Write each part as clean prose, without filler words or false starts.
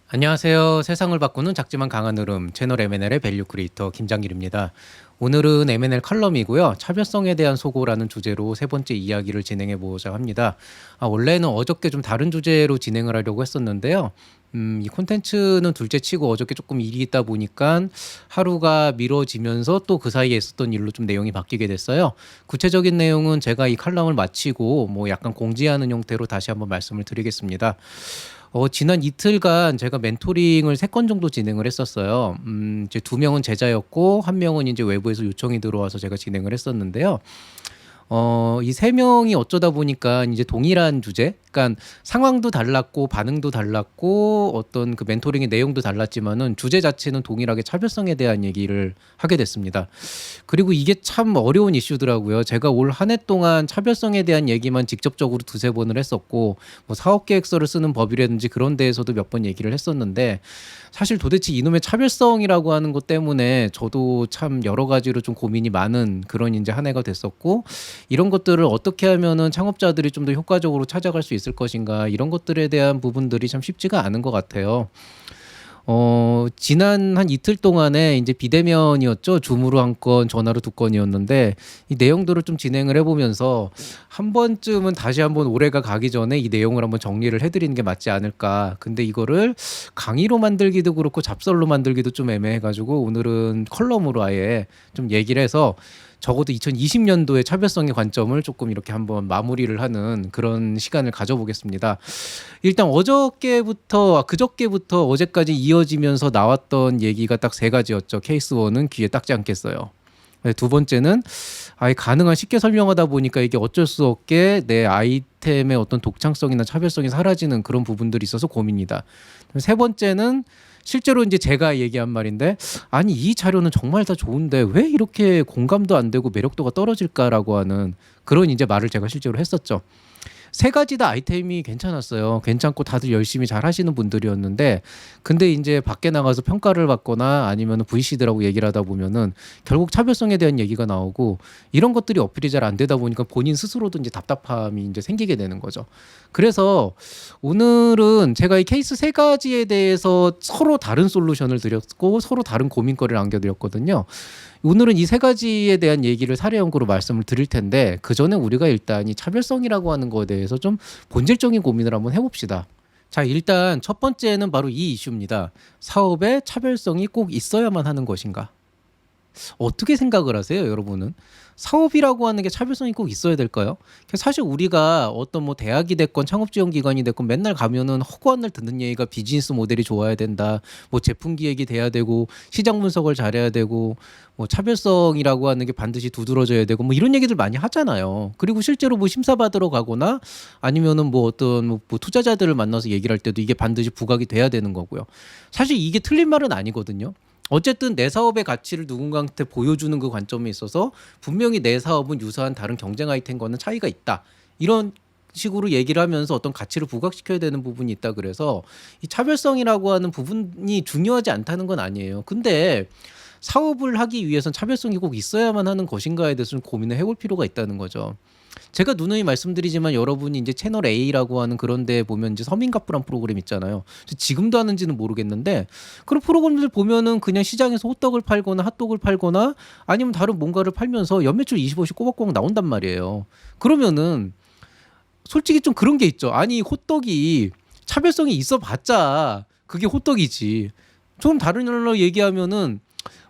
안녕하세요. 세상을 바꾸는 작지만 강한 흐름 채널 M&L의 밸류 크리에이터 김장길입니다. 오늘은 M&L 칼럼이고요. 차별성에 대한 소고라는 주제로 세 번째 이야기를 진행해 보고자 합니다. 원래는 어저께 좀 다른 주제로 진행을 하려고 했었는데요. 이 콘텐츠는 둘째 치고 어저께 조금 일이 있다 보니까 하루가 미뤄지면서 또 그 사이에 있었던 일로 좀 내용이 바뀌게 됐어요. 구체적인 내용은 제가 이 칼럼을 마치고 뭐 약간 공지하는 형태로 다시 한번 말씀을 드리겠습니다. 지난 이틀간 제가 멘토링을 3건 정도 진행을 했었어요. 이제 2명은 제자였고 1명은 이제 외부에서 요청이 들어와서 제가 진행을 했었는데요. 이 3명이 어쩌다 보니까 이제 동일한 주제, 그러니까 상황도 달랐고 반응도 달랐고 어떤 그 멘토링의 내용도 달랐지만은 주제 자체는 동일하게 차별성에 대한 얘기를 하게 됐습니다. 그리고 이게 참 어려운 이슈더라고요. 제가 올 한 해 동안 차별성에 대한 얘기만 직접적으로 두세 번을 했었고 뭐 사업 계획서를 쓰는 법이라든지 그런 데에서도 몇 번 얘기를 했었는데 사실 도대체 이놈의 차별성이라고 하는 것 때문에 저도 참 여러 가지로 좀 고민이 많은 그런 이제 한 해가 됐었고 이런 것들을 어떻게 하면은 창업자들이 좀 더 효과적으로 찾아갈 수 있을 것인가 이런 것들에 대한 부분들이 참 쉽지가 않은 것 같아요. 지난 한 이틀 동안에 이제 비대면이었죠. 줌으로 1건, 전화로 2건이었는데 이 내용들을 좀 진행을 해보면서 한 번쯤은 다시 한번 올해가 가기 전에 이 내용을 한번 정리를 해드리는 게 맞지 않을까. 근데 이거를 강의로 만들기도 그렇고 잡설로 만들기도 좀 애매해가지고 오늘은 컬럼으로 아예 좀 얘기를 해서 적어도 2020년도의 차별성의 관점을 조금 이렇게 한번 마무리를 하는 그런 시간을 가져보겠습니다. 일단 그저께부터 어제까지 이어지면서 나왔던 얘기가 딱 3가지였죠. 케이스 1은 귀에 딱지 않겠어요. 두 번째는 아예 가능한 쉽게 설명하다 보니까 이게 어쩔 수 없게 내 아이템의 어떤 독창성이나 차별성이 사라지는 그런 부분들이 있어서 고민이다. 세 번째는 실제로 이제 제가 얘기한 말인데 아니 이 자료는 정말 다 좋은데 왜 이렇게 공감도 안 되고 매력도가 떨어질까라고 하는 그런 이제 말을 제가 실제로 했었죠. 3가지 다 아이템이 괜찮았어요. 괜찮고 다들 열심히 잘 하시는 분들이었는데 근데 이제 밖에 나가서 평가를 받거나 아니면 VC들하고 얘기를 하다 보면은 결국 차별성에 대한 얘기가 나오고 이런 것들이 어필이 잘 안 되다 보니까 본인 스스로도 이제 답답함이 이제 생기게 되는 거죠. 그래서 오늘은 제가 이 케이스 3가지에 대해서 서로 다른 솔루션을 드렸고 서로 다른 고민거리를 안겨드렸거든요. 오늘은 이 3가지에 대한 얘기를 사례 연구로 말씀을 드릴 텐데 그 전에 우리가 일단 이 차별성이라고 하는 거에 대해서 좀 본질적인 고민을 한번 해봅시다. 자, 일단 첫 번째는 바로 이 이슈입니다. 사업에 차별성이 꼭 있어야만 하는 것인가? 어떻게 생각을 하세요, 여러분은? 사업이라고 하는 게 차별성이 꼭 있어야 될까요? 사실 우리가 어떤 뭐 대학이 됐건 창업지원기관이 됐건 맨날 가면은 허구한 날 듣는 얘기가 비즈니스 모델이 좋아야 된다. 뭐 제품 기획이 돼야 되고 시장 분석을 잘해야 되고 뭐 차별성이라고 하는 게 반드시 두드러져야 되고 뭐 이런 얘기들 많이 하잖아요. 그리고 실제로 뭐 심사 받으러 가거나 아니면은 뭐 어떤 뭐 투자자들을 만나서 얘기를 할 때도 이게 반드시 부각이 돼야 되는 거고요. 사실 이게 틀린 말은 아니거든요. 어쨌든 내 사업의 가치를 누군가한테 보여주는 그 관점에 있어서 분명히 내 사업은 유사한 다른 경쟁 아이템과는 차이가 있다. 이런 식으로 얘기를 하면서 어떤 가치를 부각시켜야 되는 부분이 있다. 그래서 이 차별성이라고 하는 부분이 중요하지 않다는 건 아니에요. 근데 사업을 하기 위해선 차별성이 꼭 있어야만 하는 것인가에 대해서 좀 고민을 해볼 필요가 있다는 거죠. 제가 누누이 말씀드리지만 여러분이 이제 채널 A라고 하는 그런 데 보면 이제 서민갑부란 프로그램 있잖아요. 지금도 하는지는 모르겠는데 그런 프로그램들 보면은 그냥 시장에서 호떡을 팔거나 핫도그를 팔거나 아니면 다른 뭔가를 팔면서 연매출 20억씩 꼬박꼬박 나온단 말이에요. 그러면은 솔직히 좀 그런 게 있죠. 아니 호떡이 차별성이 있어 봤자 그게 호떡이지. 좀 다른 걸로 얘기하면은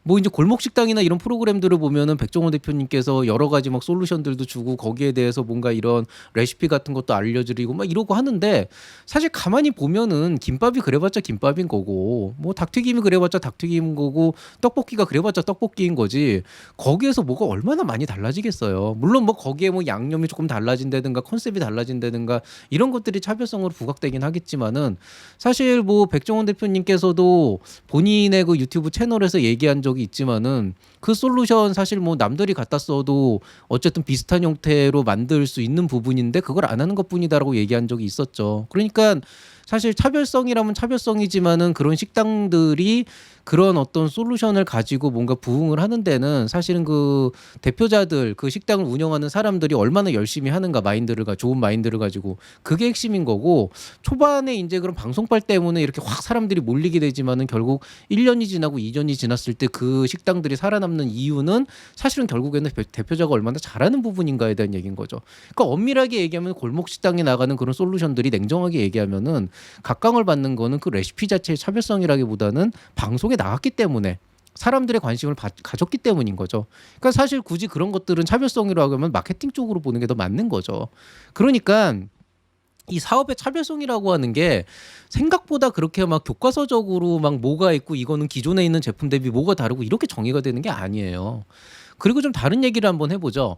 뭐 이제 골목 식당이나 이런 프로그램들을 보면은 백종원 대표님께서 여러 가지 막 솔루션들도 주고 거기에 대해서 뭔가 이런 레시피 같은 것도 알려드리고 막 이러고 하는데 사실 가만히 보면은 김밥이 그래봤자 김밥인 거고 뭐 닭튀김이 그래봤자 닭튀김인 거고 떡볶이가 그래봤자 떡볶이인 거지 거기에서 뭐가 얼마나 많이 달라지겠어요. 물론 뭐 거기에 뭐 양념이 조금 달라진다든가 컨셉이 달라진다든가 이런 것들이 차별성으로 부각되긴 하겠지만은 사실 뭐 백종원 대표님께서도 본인의 그 유튜브 채널에서 얘기한 적이 있지만은 그 솔루션 사실 뭐 남들이 갖다 써도 어쨌든 비슷한 형태로 만들 수 있는 부분인데 그걸 안 하는 것뿐이다라고 얘기한 적이 있었죠. 그러니까 사실 차별성이라면 차별성이지만은 그런 식당들이 그런 어떤 솔루션을 가지고 뭔가 부응을 하는 데는 사실은 그 대표자들 그 식당을 운영하는 사람들이 얼마나 열심히 하는가 좋은 마인드를 가지고 그게 핵심인 거고 초반에 이제 그런 방송빨 때문에 이렇게 확 사람들이 몰리게 되지만은 결국 1년이 지나고 2년이 지났을 때 그 식당들이 살아남는 이유는 사실은 결국에는 대표자가 얼마나 잘하는 부분인가에 대한 얘기인 거죠. 그러니까 엄밀하게 얘기하면 골목 식당에 나가는 그런 솔루션들이 냉정하게 얘기하면은 각광을 받는 거는 그 레시피 자체의 차별성이라기보다는 방송에 나갔기 때문에 사람들의 관심을 가졌기 때문인 거죠. 그러니까 사실 굳이 그런 것들은 차별성이라고 하면 마케팅 쪽으로 보는 게 더 맞는 거죠. 그러니까 이 사업의 차별성이라고 하는 게 생각보다 그렇게 막 교과서적으로 막 뭐가 있고 이거는 기존에 있는 제품 대비 뭐가 다르고 이렇게 정의가 되는 게 아니에요. 그리고 좀 다른 얘기를 한번 해보죠.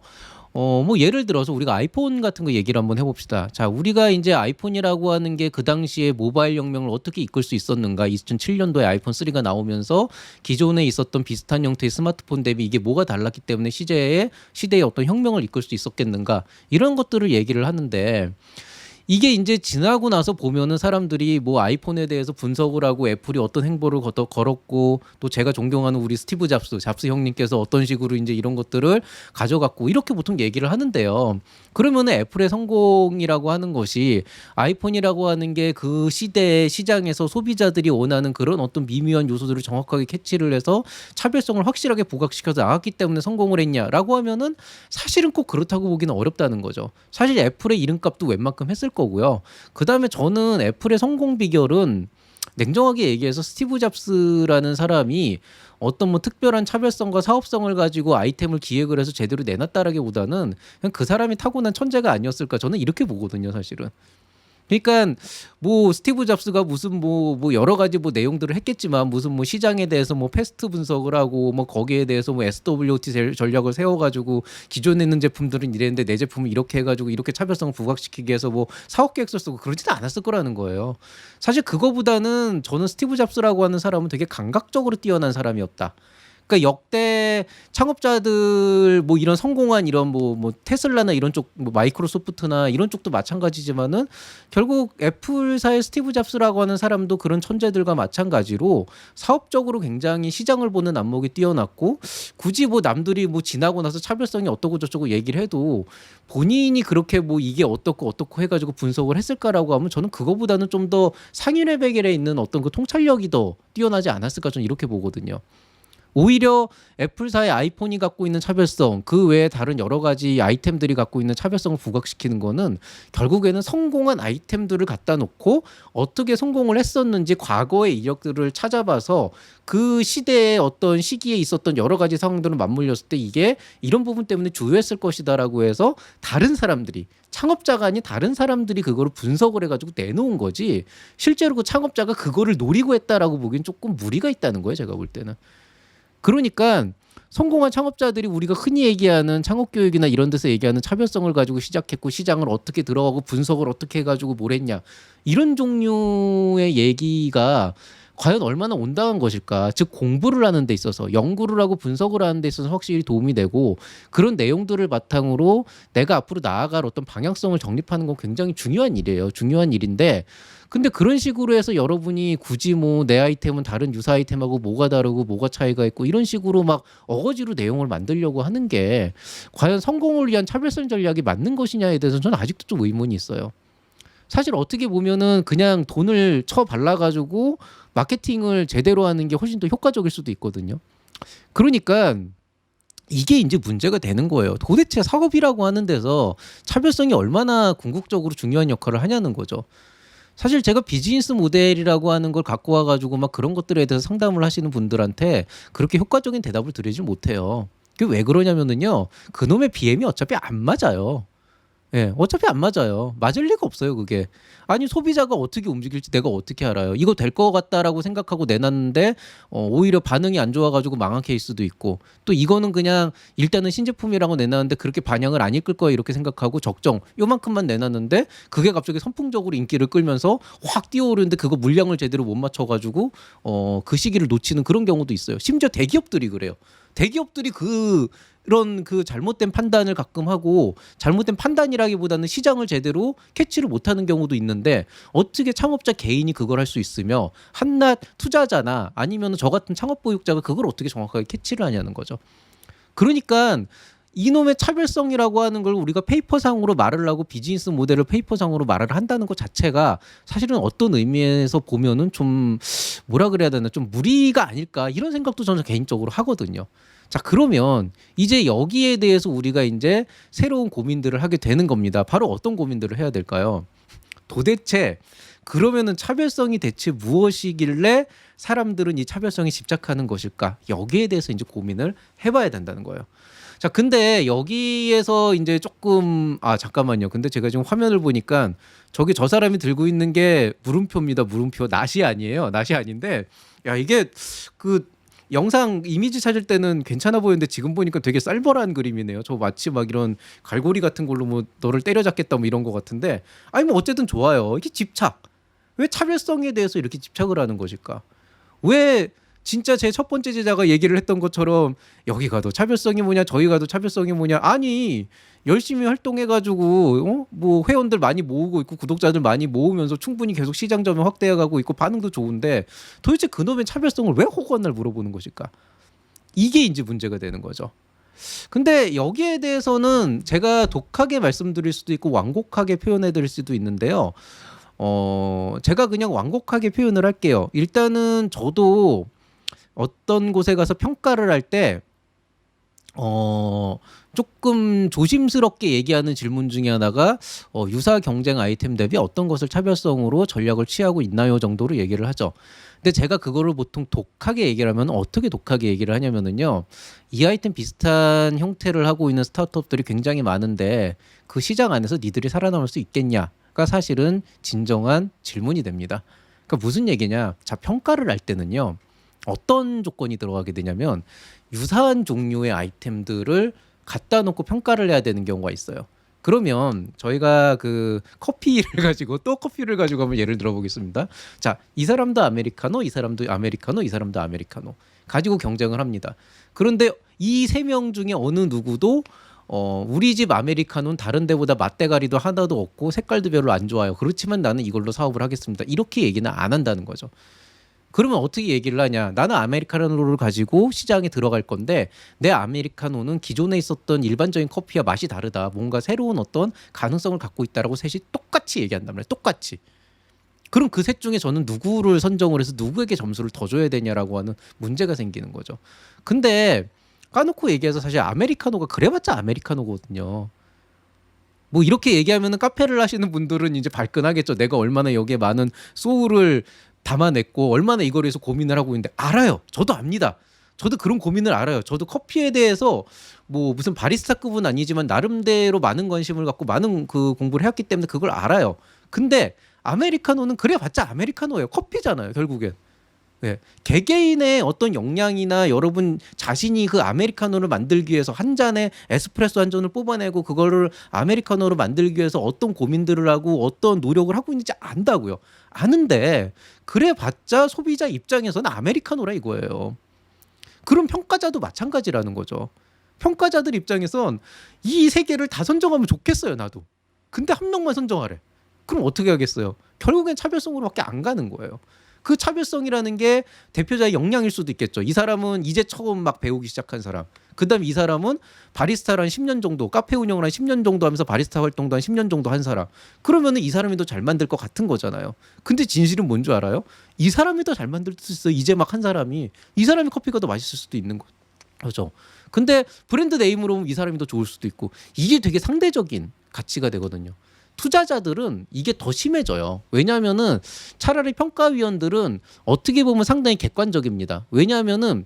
뭐 예를 들어서 우리가 아이폰 같은 거 얘기를 한번 해봅시다. 자, 우리가 이제 아이폰이라고 하는 게 그 당시에 모바일 혁명을 어떻게 이끌 수 있었는가? 2007년도에 아이폰 3가 나오면서 기존에 있었던 비슷한 형태의 스마트폰 대비 이게 뭐가 달랐기 때문에 시대의 어떤 혁명을 이끌 수 있었겠는가? 이런 것들을 얘기를 하는데 이게 이제 지나고 나서 보면은 사람들이 뭐 아이폰에 대해서 분석을 하고 애플이 어떤 행보를 걸었고 또 제가 존경하는 우리 스티브 잡스 형님께서 어떤 식으로 이제 이런 것들을 가져갔고 이렇게 보통 얘기를 하는데요. 그러면은 애플의 성공이라고 하는 것이 아이폰이라고 하는 게 그 시대의 시장에서 소비자들이 원하는 그런 어떤 미묘한 요소들을 정확하게 캐치를 해서 차별성을 확실하게 부각시켜서 나왔기 때문에 성공을 했냐라고 하면은 사실은 꼭 그렇다고 보기는 어렵다는 거죠. 사실 애플의 이름값도 웬만큼 했을 거고요. 그다음에 저는 애플의 성공 비결은 냉정하게 얘기해서 스티브 잡스라는 사람이 어떤 뭐 특별한 차별성과 사업성을 가지고 아이템을 기획을 해서 제대로 내놨다라기보다는 그냥 그 사람이 타고난 천재가 아니었을까 저는 이렇게 보거든요, 사실은. 그러니까 뭐 스티브 잡스가 무슨 뭐 여러 가지 뭐 내용들을 했겠지만 무슨 뭐 시장에 대해서 뭐 패스트 분석을 하고 뭐 거기에 대해서 뭐 SWOT 전략을 세워가지고 기존에 있는 제품들은 이랬는데 내 제품은 이렇게 해가지고 이렇게 차별성을 부각시키기 위해서 뭐 사업 계획서 쓰고 그러지도 않았을 거라는 거예요. 사실 그거보다는 저는 스티브 잡스라고 하는 사람은 되게 감각적으로 뛰어난 사람이었다. 그러니까 역대 창업자들 뭐 이런 성공한 이런 뭐 테슬라나 이런 쪽 뭐 마이크로소프트나 이런 쪽도 마찬가지지만은 결국 애플사의 스티브 잡스라고 하는 사람도 그런 천재들과 마찬가지로 사업적으로 굉장히 시장을 보는 안목이 뛰어났고 굳이 뭐 남들이 뭐 지나고 나서 차별성이 어떠고 저쩌고 얘기를 해도 본인이 그렇게 뭐 이게 어떻고 해가지고 분석을 했을까라고 하면 저는 그거보다는 좀 더 상위 레벨에 있는 어떤 그 통찰력이 더 뛰어나지 않았을까 저는 이렇게 보거든요. 오히려 애플사의 아이폰이 갖고 있는 차별성 그 외에 다른 여러 가지 아이템들이 갖고 있는 차별성을 부각시키는 거는 결국에는 성공한 아이템들을 갖다 놓고 어떻게 성공을 했었는지 과거의 이력들을 찾아봐서 그 시대의 어떤 시기에 있었던 여러 가지 상황들을 맞물렸을 때 이게 이런 부분 때문에 주요했을 것이다라고 해서 다른 사람들이 창업자가 아닌 다른 사람들이 그거를 분석을 해가지고 내놓은 거지 실제로 그 창업자가 그거를 노리고 했다라고 보기엔 조금 무리가 있다는 거예요, 제가 볼 때는. 그러니까 성공한 창업자들이 우리가 흔히 얘기하는 창업교육이나 이런 데서 얘기하는 차별성을 가지고 시작했고 시장을 어떻게 들어가고 분석을 어떻게 해가지고 뭘 했냐 이런 종류의 얘기가 과연 얼마나 온당한 것일까. 즉 공부를 하는 데 있어서 연구를 하고 분석을 하는 데 있어서 확실히 도움이 되고 그런 내용들을 바탕으로 내가 앞으로 나아갈 어떤 방향성을 정립하는 건 굉장히 중요한 일이에요. 중요한 일인데 근데 그런 식으로 해서 여러분이 굳이 뭐 내 아이템은 다른 유사 아이템하고 뭐가 다르고 뭐가 차이가 있고 이런 식으로 막 어거지로 내용을 만들려고 하는 게 과연 성공을 위한 차별성 전략이 맞는 것이냐에 대해서는 저는 아직도 좀 의문이 있어요. 사실 어떻게 보면은 그냥 돈을 쳐 발라가지고 마케팅을 제대로 하는 게 훨씬 더 효과적일 수도 있거든요. 그러니까 이게 이제 문제가 되는 거예요. 도대체 사업이라고 하는 데서 차별성이 얼마나 궁극적으로 중요한 역할을 하냐는 거죠. 사실 제가 비즈니스 모델이라고 하는 걸 갖고 와가지고 막 그런 것들에 대해서 상담을 하시는 분들한테 그렇게 효과적인 대답을 드리지 못해요. 그게 왜 그러냐면은요, 그놈의 BM이 어차피 안 맞아요. 예, 어차피 안 맞아요. 맞을 리가 없어요, 그게. 아니, 소비자가 어떻게 움직일지 내가 어떻게 알아요? 이거 될 것 같다라고 생각하고 내놨는데, 오히려 반응이 안 좋아가지고 망한 케이스도 있고, 또 이거는 그냥 일단은 신제품이라고 내놨는데 그렇게 반영을 안 이끌 거야 이렇게 생각하고 적정, 요만큼만 내놨는데, 그게 갑자기 선풍적으로 인기를 끌면서 확 뛰어오르는데 그거 물량을 제대로 못 맞춰가지고, 그 시기를 놓치는 그런 경우도 있어요. 심지어 대기업들이 그래요. 대기업들이 그런 그 잘못된 판단을 가끔 하고 잘못된 판단이라기보다는 시장을 제대로 캐치를 못하는 경우도 있는데 어떻게 창업자 개인이 그걸 할 수 있으며 한낱 투자자나 아니면 저 같은 창업 보육자가 그걸 어떻게 정확하게 캐치를 하냐는 거죠. 그러니까 이놈의 차별성이라고 하는 걸 우리가 페이퍼상으로 말을 하고 비즈니스 모델을 페이퍼상으로 말을 한다는 것 자체가 사실은 어떤 의미에서 보면은 좀 뭐라 그래야 되나 좀 무리가 아닐까 이런 생각도 저는 개인적으로 하거든요. 자, 그러면 이제 여기에 대해서 우리가 이제 새로운 고민들을 하게 되는 겁니다. 바로 어떤 고민들을 해야 될까요? 도대체 그러면은 차별성이 대체 무엇이길래 사람들은 이 차별성에 집착하는 것일까? 여기에 대해서 이제 고민을 해봐야 된다는 거예요. 자, 근데 여기에서 이제 조금 잠깐만요. 근데 제가 지금 화면을 보니까 저기 저 사람이 들고 있는 게 물음표입니다. 물음표. 낫이 아니에요. 낫이 아닌데 야, 이게 그 영상 이미지 찾을 때는 괜찮아 보이는데 지금 보니까 되게 쌀벌한 그림이네요. 저 마치 막 이런 갈고리 같은 걸로 뭐 너를 때려잡겠다 뭐 이런 것 같은데 아니 뭐 어쨌든 좋아요. 이게 집착. 왜 차별성에 대해서 이렇게 집착을 하는 것일까? 왜 진짜 제 첫 번째 제자가 얘기를 했던 것처럼 여기 가도 차별성이 뭐냐 저기 가도 차별성이 뭐냐 아니 열심히 활동해가지고 뭐 회원들 많이 모으고 있고 구독자들 많이 모으면서 충분히 계속 시장 점유 확대해가고 있고 반응도 좋은데 도대체 그놈의 차별성을 왜 허구한 날 물어보는 것일까? 이게 이제 문제가 되는 거죠. 근데 여기에 대해서는 제가 독하게 말씀드릴 수도 있고 완곡하게 표현해 드릴 수도 있는데요. 제가 그냥 완곡하게 표현을 할게요. 일단은 저도 어떤 곳에 가서 평가를 할 때 조금 조심스럽게 얘기하는 질문 중에 하나가 유사 경쟁 아이템 대비 어떤 것을 차별성으로 전략을 취하고 있나요 정도로 얘기를 하죠. 근데 제가 그거를 보통 독하게 얘기를 하면 어떻게 독하게 얘기를 하냐면은요. 이 아이템 비슷한 형태를 하고 있는 스타트업들이 굉장히 많은데 그 시장 안에서 니들이 살아남을 수 있겠냐가 사실은 진정한 질문이 됩니다. 그러니까 무슨 얘기냐? 자, 평가를 할 때는요. 어떤 조건이 들어가게 되냐면 유사한 종류의 아이템들을 갖다 놓고 평가를 해야 되는 경우가 있어요. 그러면 저희가 그 커피를 가지고 또 커피를 가지고 한번 예를 들어 보겠습니다. 자, 이 사람도 아메리카노, 이 사람도 아메리카노, 이 사람도 아메리카노 가지고 경쟁을 합니다. 그런데 이 세 명 중에 어느 누구도 우리 집 아메리카노는 다른 데보다 맛대가리도 하나도 없고 색깔도 별로 안 좋아요. 그렇지만 나는 이걸로 사업을 하겠습니다. 이렇게 얘기는 안 한다는 거죠. 그러면 어떻게 얘기를 하냐? 나는 아메리카노를 가지고 시장에 들어갈 건데 내 아메리카노는 기존에 있었던 일반적인 커피와 맛이 다르다. 뭔가 새로운 어떤 가능성을 갖고 있다라고 셋이 똑같이 얘기한단 말이에요. 똑같이. 그럼 그 셋 중에 저는 누구를 선정을 해서 누구에게 점수를 더 줘야 되냐라고 하는 문제가 생기는 거죠. 근데 까놓고 얘기해서 사실 아메리카노가 그래봤자 아메리카노거든요. 뭐 이렇게 얘기하면은 카페를 하시는 분들은 이제 발끈하겠죠. 내가 얼마나 여기에 많은 소울을 담아냈고 얼마나 이거에 대해서 고민을 하고 있는데 알아요. 저도 압니다. 저도 그런 고민을 알아요. 저도 커피에 대해서 뭐 무슨 바리스타급은 아니지만 나름대로 많은 관심을 갖고 많은 그 공부를 해왔기 때문에 그걸 알아요. 근데 아메리카노는 그래봤자 아메리카노예요. 커피잖아요. 결국엔. 네. 개개인의 어떤 역량이나 여러분 자신이 그 아메리카노를 만들기 위해서 한 잔에 에스프레소 한 잔을 뽑아내고 그거를 아메리카노로 만들기 위해서 어떤 고민들을 하고 어떤 노력을 하고 있는지 안다고요. 아는데 그래봤자 소비자 입장에서는 아메리카노라 이거예요. 그럼 평가자도 마찬가지라는 거죠. 평가자들 입장에선 이 세 개를 다 선정하면 좋겠어요. 나도. 근데 한 명만 선정하래. 그럼 어떻게 하겠어요? 결국엔 차별성으로밖에 안 가는 거예요. 그 차별성이라는 게 대표자의 역량일 수도 있겠죠. 이 사람은 이제 처음 막 배우기 시작한 사람. 그다음 이 사람은 바리스타를 한 10년 정도, 카페 운영을 한 10년 정도 하면서 바리스타 활동도 한 10년 정도 한 사람. 그러면은 이 사람이 더 잘 만들 것 같은 거잖아요. 근데 진실은 뭔 줄 알아요? 이 사람이 더 잘 만들 수 있어. 이제 막 한 사람이. 이 사람이 커피가 더 맛있을 수도 있는 거죠. 근데 브랜드 네임으로 보면 이 사람이 더 좋을 수도 있고. 이게 되게 상대적인 가치가 되거든요. 투자자들은 이게 더 심해져요. 왜냐하면은 차라리 평가위원들은 어떻게 보면 상당히 객관적입니다. 왜냐하면은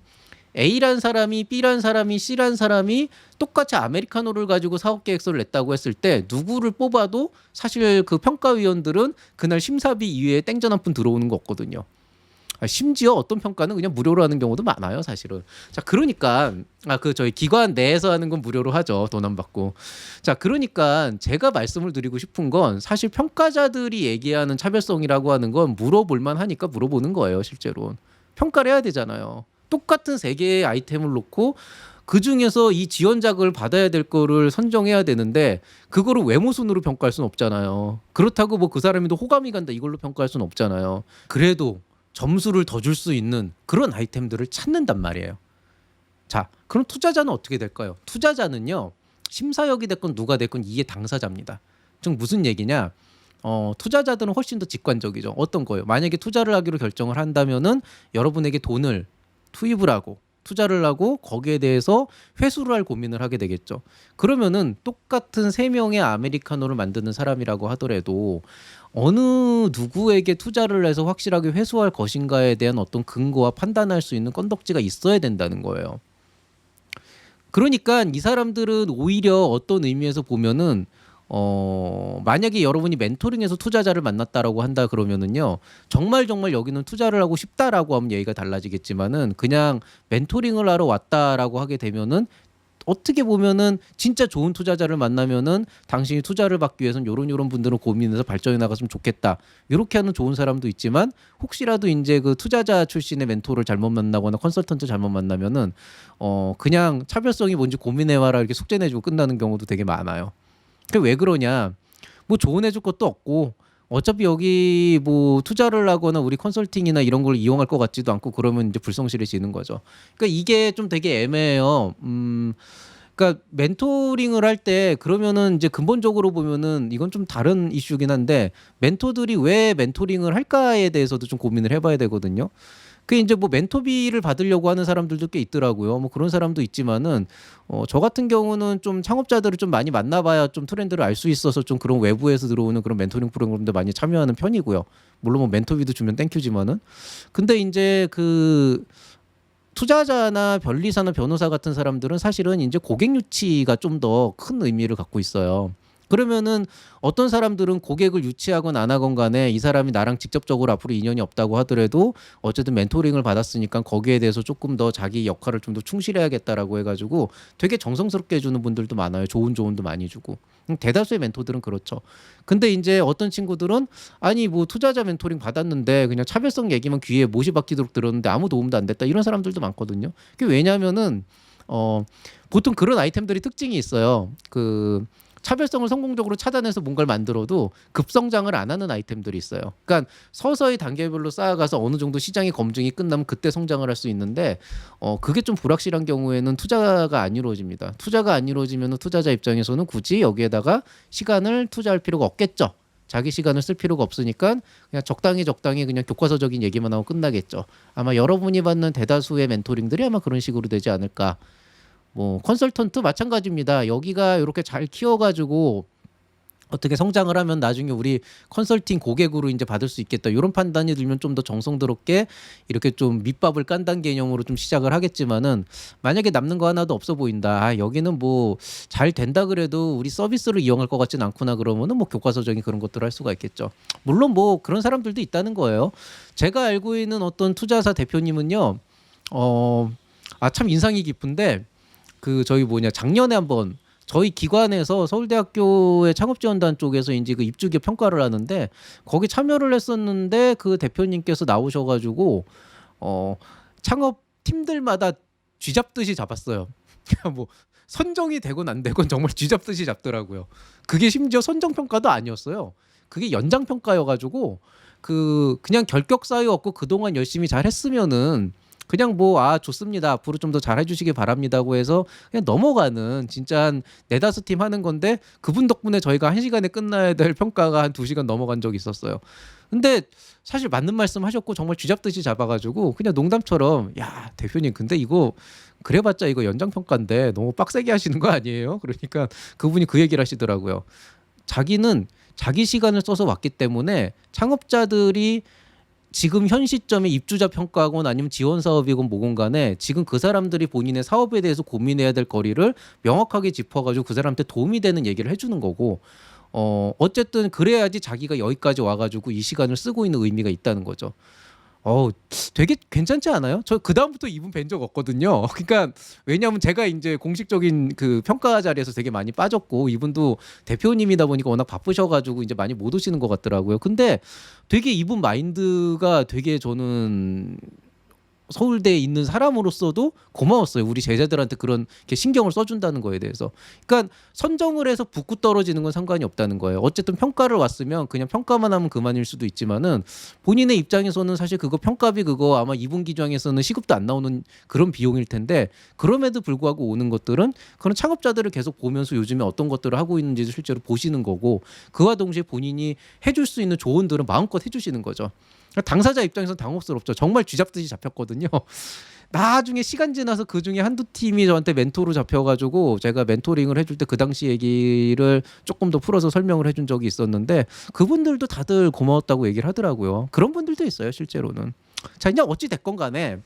A란 사람이 B란 사람이 C란 사람이 똑같이 아메리카노를 가지고 사업 계획서를 냈다고 했을 때 누구를 뽑아도 사실 그 평가위원들은 그날 심사비 이외에 땡전 한 푼 들어오는 거 없거든요. 심지어 어떤 평가는 그냥 무료로 하는 경우도 많아요, 사실은. 자, 그러니까 저희 기관 내에서 하는 건 무료로 하죠, 돈 안 받고. 자, 그러니까 제가 말씀을 드리고 싶은 건 사실 평가자들이 얘기하는 차별성이라고 하는 건 물어볼 만하니까 물어보는 거예요, 실제로. 평가를 해야 되잖아요. 똑같은 세 개의 아이템을 놓고 그 중에서 이 지원작을 받아야 될 거를 선정해야 되는데 그거를 외모 순으로 평가할 수는 없잖아요. 그렇다고 뭐 그 사람이 더 호감이 간다 이걸로 평가할 수는 없잖아요. 그래도 점수를 더 줄 수 있는 그런 아이템들을 찾는단 말이에요. 자, 그럼 투자자는 어떻게 될까요? 투자자는요, 심사역이 됐건 누가 됐건 이게 당사자입니다. 즉 무슨 얘기냐? 투자자들은 훨씬 더 직관적이죠. 어떤 거예요? 만약에 투자를 하기로 결정을 한다면은 여러분에게 돈을 투입을 하고 투자를 하고 거기에 대해서 회수를 할 고민을 하게 되겠죠. 그러면은 똑같은 세 명의 아메리카노를 만드는 사람이라고 하더라도 어느 누구에게 투자를 해서 확실하게 회수할 것인가에 대한 어떤 근거와 판단할 수 있는 건덕지가 있어야 된다는 거예요. 그러니까 이 사람들은 오히려 어떤 의미에서 보면은 만약에 여러분이 멘토링에서 투자자를 만났다라고 한다 그러면은요, 정말 여기는 투자를 하고 싶다라고 하면 얘기가 달라지겠지만은 그냥 멘토링을 하러 왔다라고 하게 되면은 어떻게 보면은 진짜 좋은 투자자를 만나면은 당신이 투자를 받기 위해서는 요런 분들은 고민해서 발전해 나갔으면 좋겠다. 이렇게 하는 좋은 사람도 있지만 혹시라도 이제 그 투자자 출신의 멘토를 잘못 만나거나 컨설턴트 잘못 만나면은 그냥 차별성이 뭔지 고민해 와라 이렇게 숙제 내주고 끝나는 경우도 되게 많아요. 그 왜 그러냐? 뭐 조언해줄 것도 없고 어차피 여기 뭐 투자를 하거나 우리 컨설팅이나 이런 걸 이용할 것 같지도 않고 그러면 이제 불성실해지는 거죠. 그러니까 이게 좀 되게 애매해요. 그러니까 멘토링을 할 때 그러면은 이제 근본적으로 보면은 이건 좀 다른 이슈긴 한데 멘토들이 왜 멘토링을 할까에 대해서도 좀 고민을 해봐야 되거든요. 그 이제 뭐 멘토비를 받으려고 하는 사람들도 꽤 있더라고요. 뭐 그런 사람도 있지만은 저 같은 경우는 좀 창업자들을 좀 많이 만나봐야 좀 트렌드를 알 수 있어서 좀 그런 외부에서 들어오는 그런 멘토링 프로그램도 많이 참여하는 편이고요. 물론 뭐 멘토비도 주면 땡큐지만은 근데 이제 그 투자자나 변리사나 변호사 같은 사람들은 사실은 이제 고객 유치가 좀 더 큰 의미를 갖고 있어요. 그러면은 어떤 사람들은 고객을 유치하건 안 하건 간에 이 사람이 나랑 직접적으로 앞으로 인연이 없다고 하더라도 어쨌든 멘토링을 받았으니까 거기에 대해서 조금 더 자기 역할을 좀 더 충실해야겠다라고 해가지고 되게 정성스럽게 해주는 분들도 많아요. 좋은 조언도 많이 주고. 대다수의 멘토들은 그렇죠. 근데 이제 어떤 친구들은 아니 뭐 투자자 멘토링 받았는데 그냥 차별성 얘기만 귀에 못이 박히도록 들었는데 아무 도움도 안 됐다 이런 사람들도 많거든요. 그게 왜냐하면은 보통 그런 아이템들이 특징이 있어요. 그 차별성을 성공적으로 차단해서 뭔가를 만들어도 급성장을 안 하는 아이템들이 있어요. 그러니까 서서히 단계별로 쌓아가서 어느 정도 시장의 검증이 끝나면 그때 성장을 할 수 있는데 그게 좀 불확실한 경우에는 투자가 안 이루어집니다. 투자가 안 이루어지면 투자자 입장에서는 굳이 여기에다가 시간을 투자할 필요가 없겠죠. 자기 시간을 쓸 필요가 없으니까 그냥 적당히 그냥 교과서적인 얘기만 하고 끝나겠죠. 아마 여러분이 받는 대다수의 멘토링들이 아마 그런 식으로 되지 않을까. 뭐 컨설턴트 마찬가지입니다. 여기가 이렇게 잘 키워가지고 어떻게 성장을 하면 나중에 우리 컨설팅 고객으로 이제 받을 수 있겠다. 이런 판단이 들면 좀 더 정성스럽게 이렇게 좀 밑밥을 깐다는 개념으로 좀 시작을 하겠지만은 만약에 남는 거 하나도 없어 보인다. 아, 여기는 뭐 잘 된다 그래도 우리 서비스를 이용할 것 같진 않구나 그러면은 뭐 교과서적인 그런 것들을 할 수가 있겠죠. 물론 뭐 그런 사람들도 있다는 거예요. 제가 알고 있는 어떤 투자사 대표님은요. 참 인상이 깊은데 그 저희 작년에 한번 저희 기관에서 서울대학교의 창업지원단 쪽에서 이제 그 입주기업 평가를 하는데 거기 참여를 했었는데 그 대표님께서 나오셔가지고 창업 팀들마다 쥐잡듯이 잡았어요. 뭐 선정이 되건 안 되건 정말 쥐잡듯이 잡더라고요. 그게 심지어 선정 평가도 아니었어요. 그게 연장 평가여가지고 그냥 결격 사유 없고 그동안 열심히 잘 했으면은 그냥 좋습니다. 앞으로 좀 더 잘해주시기 바랍니다고 해서 그냥 넘어가는 진짜 한 4-5팀 하는 건데 그분 덕분에 저희가 1시간에 끝나야 될 평가가 한 2시간 넘어간 적이 있었어요. 근데 사실 맞는 말씀 하셨고 정말 쥐잡듯이 잡아가지고 그냥 농담처럼 야 대표님 근데 이거 그래봤자 이거 연장평가인데 너무 빡세게 하시는 거 아니에요? 그러니까 그분이 그 얘기를 하시더라고요. 자기는 자기 시간을 써서 왔기 때문에 창업자들이 지금 현 시점에 입주자 평가건 아니면 지원 사업이건 뭐건 간에 지금 그 사람들이 본인의 사업에 대해서 고민해야 될 거리를 명확하게 짚어가지고 그 사람한테 도움이 되는 얘기를 해주는 거고 어쨌든 그래야지 자기가 여기까지 와가지고 이 시간을 쓰고 있는 의미가 있다는 거죠. 되게 괜찮지 않아요? 저 그 다음부터 이분 뵌 적 없거든요. 그러니까 왜냐하면 제가 이제 공식적인 그 평가 자리에서 되게 많이 빠졌고 이분도 대표님이다 보니까 워낙 바쁘셔가지고 이제 많이 못 오시는 것 같더라고요. 근데 되게 이분 마인드가 되게 저는 서울대에 있는 사람으로서도 고마웠어요. 우리 제자들한테 그런 이렇게 신경을 써준다는 거에 대해서. 그러니까 선정을 해서 붙고 떨어지는 건 상관이 없다는 거예요. 어쨌든 평가를 왔으면 그냥 평가만 하면 그만일 수도 있지만은 본인의 입장에서는 사실 그거 평가비 그거 아마 2분 기장에서는 시급도 안 나오는 그런 비용일 텐데 그럼에도 불구하고 오는 것들은 그런 창업자들을 계속 보면서 요즘에 어떤 것들을 하고 있는지도 실제로 보시는 거고 그와 동시에 본인이 해줄 수 있는 조언들은 마음껏 해주시는 거죠. 당사자 입장에서는 당혹스럽죠. 정말 쥐잡듯이 잡혔거든요. 나중에 시간 지나서 그 중에 한두 팀이 저한테 멘토로 잡혀가지고 제가 멘토링을 해줄 때 그 당시 얘기를 조금 더 풀어서 설명을 해준 적이 있었는데 그분들도 다들 고마웠다고 얘기를 하더라고요. 그런 분들도 있어요, 실제로는. 자, 이제 어찌 됐건 간에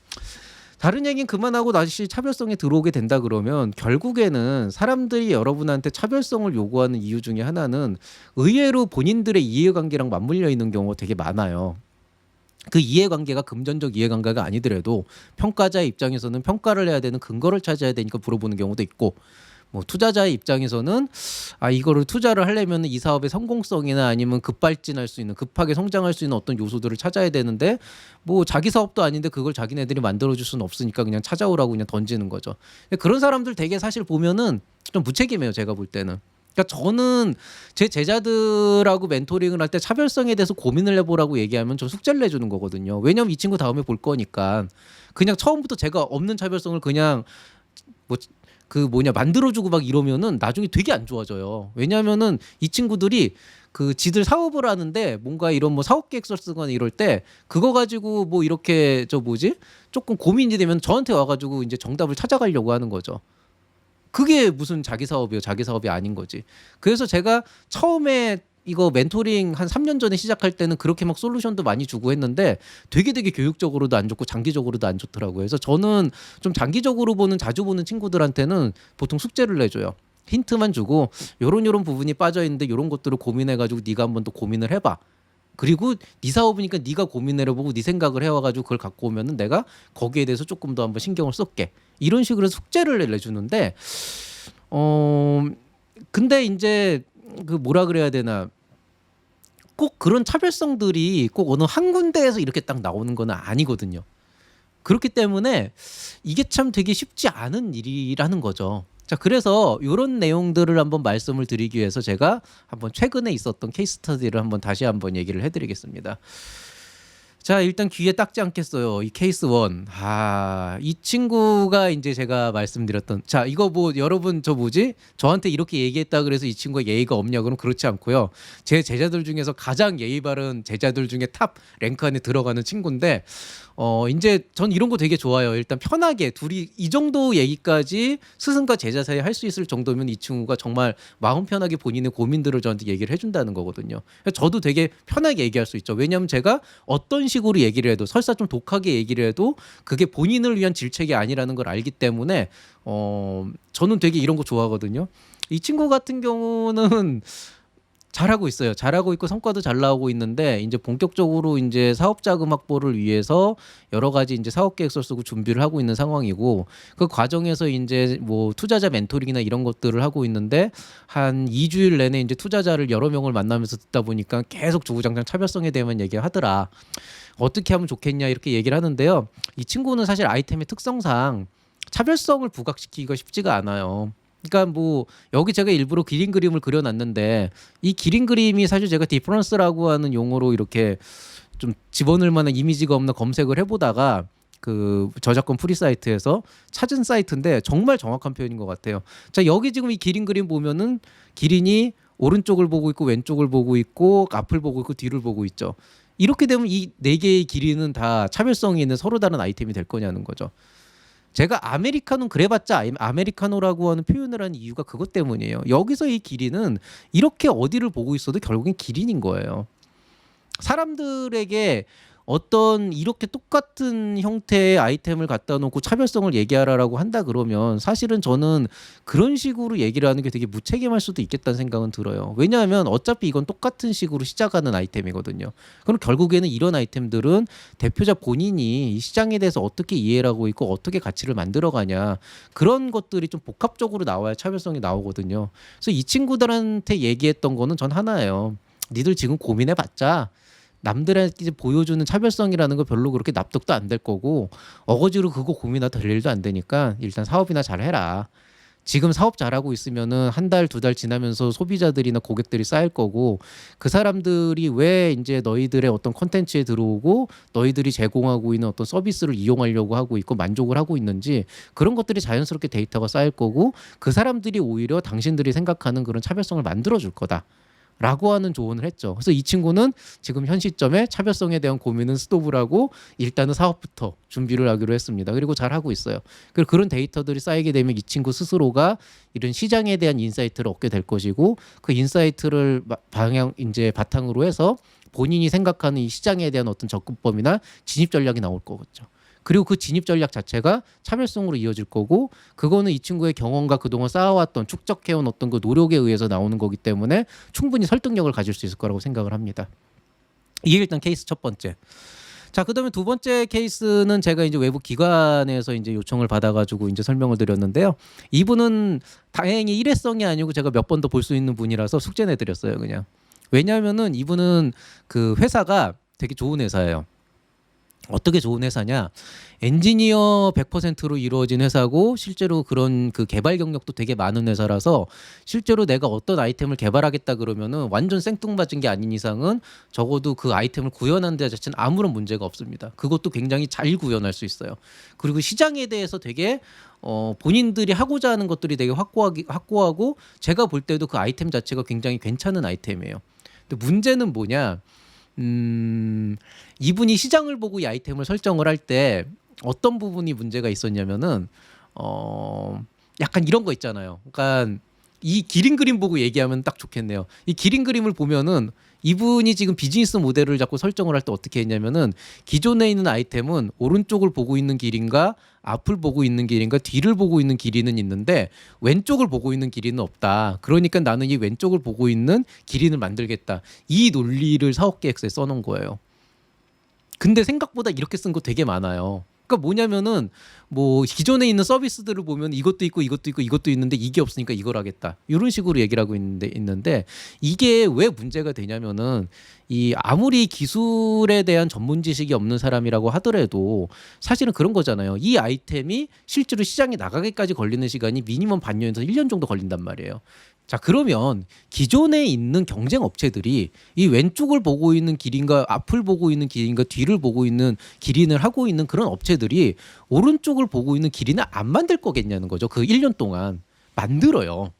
다른 얘기는 그만하고 다시 차별성에 들어오게 된다 그러면 결국에는 사람들이 여러분한테 차별성을 요구하는 이유 중에 하나는 의외로 본인들의 이해관계랑 맞물려 있는 경우가 되게 많아요. 그 이해관계가 금전적 이해관계가 아니더라도 평가자의 입장에서는 평가를 해야 되는 근거를 찾아야 되니까 물어보는 경우도 있고 뭐 투자자의 입장에서는 이거를 투자를 하려면 이 사업의 성공성이나 아니면 급발진할 수 있는 급하게 성장할 수 있는 어떤 요소들을 찾아야 되는데 뭐 자기 사업도 아닌데 그걸 자기네들이 만들어줄 수는 없으니까 그냥 찾아오라고 그냥 던지는 거죠. 그런 사람들 되게 사실 보면은 좀 무책임해요, 제가 볼 때는. 그러니까 저는 제 제자들하고 멘토링을 할 때 차별성에 대해서 고민을 해보라고 얘기하면 저 숙제를 내주는 거거든요. 왜냐면 이 친구 다음에 볼 거니까 그냥 처음부터 제가 없는 차별성을 그냥 뭐 만들어주고 막 이러면은 나중에 되게 안 좋아져요. 왜냐면은 이 친구들이 그 지들 사업을 하는데 뭔가 이런 뭐 사업 계획서 쓰거나 이럴 때 그거 가지고 뭐 이렇게 조금 고민이 되면 저한테 와가지고 이제 정답을 찾아가려고 하는 거죠. 그게 무슨 자기 사업이요? 자기 사업이 아닌 거지. 그래서 제가 처음에 이거 멘토링 한 3년 전에 시작할 때는 그렇게 막 솔루션도 많이 주고 했는데 되게 교육적으로도 안 좋고 장기적으로도 안 좋더라고요. 그래서 저는 좀 장기적으로 자주 보는 친구들한테는 보통 숙제를 내줘요. 힌트만 주고 요런 부분이 빠져 있는데 요런 것들을 고민해 가지고 네가 한번 더 고민을 해 봐. 그리고 네 사업이니까 네가 고민을 해보고 네 생각을 해와가지고 그걸 갖고 오면은 내가 거기에 대해서 조금 더 한번 신경을 쏠게. 이런 식으로 숙제를 내주는데 근데 이제 그 뭐라 그래야 되나 꼭 그런 차별성들이 꼭 어느 한 군데에서 이렇게 딱 나오는 건 아니거든요. 그렇기 때문에 이게 참 되게 쉽지 않은 일이라는 거죠. 자, 그래서 이런 내용들을 한번 말씀을 드리기 위해서 제가 한번 최근에 있었던 케이스 스터디를 한번 다시 한번 얘기를 해드리겠습니다. 자, 일단 귀에 닦지 않겠어요. 이 케이스 원. 이 친구가 이제 제가 말씀드렸던 자, 이거 뭐 여러분 저한테 이렇게 얘기했다 그래서 이 친구가 예의가 없냐 그러면 그렇지 않고요. 제 제자들 중에서 가장 예의 바른 제자들 중에 탑 랭크 안에 들어가는 친구인데 이제 전 이런 거 되게 좋아요. 일단 편하게 둘이 이 정도 얘기까지 스승과 제자 사이에 할 수 있을 정도면 이 친구가 정말 마음 편하게 본인의 고민들을 저한테 얘기를 해준다는 거거든요. 저도 되게 편하게 얘기할 수 있죠. 왜냐하면 제가 어떤 식으로 얘기를 해도 설사 좀 독하게 얘기를 해도 그게 본인을 위한 질책이 아니라는 걸 알기 때문에 저는 되게 이런 거 좋아하거든요. 이 친구 같은 경우는 잘하고 있어요. 잘하고 있고 성과도 잘 나오고 있는데 이제 본격적으로 이제 사업 자금 확보를 위해서 여러 가지 이제 사업 계획서 쓰고 준비를 하고 있는 상황이고 그 과정에서 이제 뭐 투자자 멘토링이나 이런 것들을 하고 있는데 한 2주일 내내 이제 투자자를 여러 명을 만나면서 듣다 보니까 계속 주구장창 차별성에 대한 얘기를 하더라. 어떻게 하면 좋겠냐 이렇게 얘기를 하는데요. 이 친구는 사실 아이템의 특성상 차별성을 부각시키기가 쉽지가 않아요. 그러니까 뭐 여기 제가 일부러 기린 그림을 그려놨는데 이 기린 그림이 사실 제가 디퍼런스라고 하는 용어로 이렇게 좀 집어넣을 만한 이미지가 없나 검색을 해보다가 그 저작권 프리 사이트에서 찾은 사이트인데 정말 정확한 표현인 것 같아요. 자, 여기 지금 이 기린 그림 보면은 기린이 오른쪽을 보고 있고 왼쪽을 보고 있고 앞을 보고 있고 뒤를 보고 있죠. 이렇게 되면 이 네 개의 기린은 다 차별성이 있는 서로 다른 아이템이 될 거냐는 거죠. 제가 아메리카노는 그래봤자 아메리카노라고 하는 표현을 한 이유가 그것 때문이에요. 여기서 이 기린은 이렇게 어디를 보고 있어도 결국엔 기린인 거예요. 사람들에게 어떤 이렇게 똑같은 형태의 아이템을 갖다 놓고 차별성을 얘기하라라고 한다 그러면 사실은 저는 그런 식으로 얘기를 하는 게 되게 무책임할 수도 있겠다는 생각은 들어요. 왜냐하면 어차피 이건 똑같은 식으로 시작하는 아이템이거든요. 그럼 결국에는 이런 아이템들은 대표자 본인이 이 시장에 대해서 어떻게 이해를 하고 있고 어떻게 가치를 만들어가냐 그런 것들이 좀 복합적으로 나와야 차별성이 나오거든요. 그래서 이 친구들한테 얘기했던 거는 전 하나예요. 니들 지금 고민해봤자 남들에게 보여주는 차별성이라는 거 별로 그렇게 납득도 안 될 거고 어거지로 그거 고민하다 될 일도 안 되니까 일단 사업이나 잘 해라. 지금 사업 잘하고 있으면은 한 달, 두 달 지나면서 소비자들이나 고객들이 쌓일 거고 그 사람들이 왜 이제 너희들의 어떤 콘텐츠에 들어오고 너희들이 제공하고 있는 어떤 서비스를 이용하려고 하고 있고 만족을 하고 있는지 그런 것들이 자연스럽게 데이터가 쌓일 거고 그 사람들이 오히려 당신들이 생각하는 그런 차별성을 만들어 줄 거다. 라고 하는 조언을 했죠. 그래서 이 친구는 지금 현 시점에 차별성에 대한 고민은 스톱을 하고 일단은 사업부터 준비를 하기로 했습니다. 그리고 잘 하고 있어요. 그리고 그런 데이터들이 쌓이게 되면 이 친구 스스로가 이런 시장에 대한 인사이트를 얻게 될 것이고 그 인사이트를 방향 이제 바탕으로 해서 본인이 생각하는 이 시장에 대한 어떤 접근법이나 진입 전략이 나올 거겠죠. 그리고 그 진입 전략 자체가 차별성으로 이어질 거고 그거는 이 친구의 경험과 그동안 쌓아왔던 축적해온 어떤 그 노력에 의해서 나오는 거기 때문에 충분히 설득력을 가질 수 있을 거라고 생각을 합니다. 이게 일단 케이스 첫 번째. 자, 그다음에 두 번째 케이스는 제가 이제 외부 기관에서 이제 요청을 받아가지고 이제 설명을 드렸는데요. 이분은 다행히 일회성이 아니고 제가 몇 번 더 볼 수 있는 분이라서 숙제 내드렸어요, 그냥. 왜냐하면은 이분은 그 회사가 되게 좋은 회사예요. 어떻게 좋은 회사냐? 엔지니어 100%로 이루어진 회사고 실제로 그런 그 개발 경력도 되게 많은 회사라서 실제로 내가 어떤 아이템을 개발하겠다 그러면은 완전 생뚱맞은 게 아닌 이상은 적어도 그 아이템을 구현하는 데 자체는 아무런 문제가 없습니다. 그것도 굉장히 잘 구현할 수 있어요. 그리고 시장에 대해서 되게 본인들이 하고자 하는 것들이 되게 확고하고 제가 볼 때도 그 아이템 자체가 굉장히 괜찮은 아이템이에요. 근데 문제는 뭐냐? 이분이 시장을 보고 이 아이템을 설정을 할 때 어떤 부분이 문제가 있었냐면은 약간 이런 거 있잖아요. 그러니까 이 기린 그림 보고 얘기하면 딱 좋겠네요. 이 기린 그림을 보면은 이분이 지금 비즈니스 모델을 자꾸 설정을 할 때 어떻게 했냐면은 기존에 있는 아이템은 오른쪽을 보고 있는 길인가 앞을 보고 있는 길인가 뒤를 보고 있는 길이는 있는데 왼쪽을 보고 있는 길이는 없다. 그러니까 나는 이 왼쪽을 보고 있는 길이를 만들겠다. 이 논리를 사업 계획서에 써놓은 거예요. 근데 생각보다 이렇게 쓴 거 되게 많아요. 그러니까 뭐냐면은 뭐 기존에 있는 서비스들을 보면 이것도 있고 이것도 있고 이것도 있는데 이게 없으니까 이걸 하겠다. 이런 식으로 얘기를 하고 있는데 이게 왜 문제가 되냐면은 이 아무리 기술에 대한 전문 지식이 없는 사람이라고 하더라도 사실은 그런 거잖아요. 이 아이템이 실제로 시장에 나가기까지 걸리는 시간이 미니멈 반년에서 1년 정도 걸린단 말이에요. 자, 그러면 기존에 있는 경쟁 업체들이 이 왼쪽을 보고 있는 길인가 앞을 보고 있는 길인가 뒤를 보고 있는 길인을 하고 있는 그런 업체들이 오른쪽을 보고 있는 길인을 안 만들 거겠냐는 거죠. 그 1년 동안 만들어요.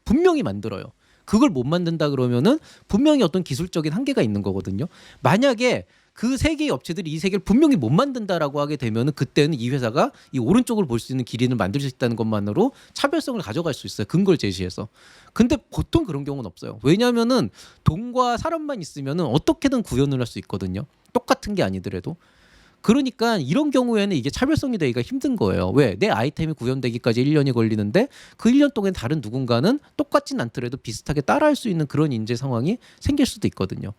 분명히 만들어요. 그걸 못 만든다 그러면은 분명히 어떤 기술적인 한계가 있는 거거든요. 만약에 그 세 개의 업체들이 이 세 개를 분명히 못 만든다라고 하게 되면은 그때는 이 회사가 이 오른쪽을 볼 수 있는 길이를 만들 수 있다는 것만으로 차별성을 가져갈 수 있어요. 근거를 제시해서. 근데 보통 그런 경우는 없어요. 왜냐하면은 돈과 사람만 있으면은 어떻게든 구현을 할 수 있거든요. 똑같은 게 아니더라도. 그러니까 이런 경우에는 이게 차별성이 되기가 힘든 거예요. 왜? 내 아이템이 구현되기까지 1년이 걸리는데 그 1년 동안 다른 누군가는 똑같진 않더라도 비슷하게 따라할 수 있는 그런 인재 상황이 생길 수도 있거든요.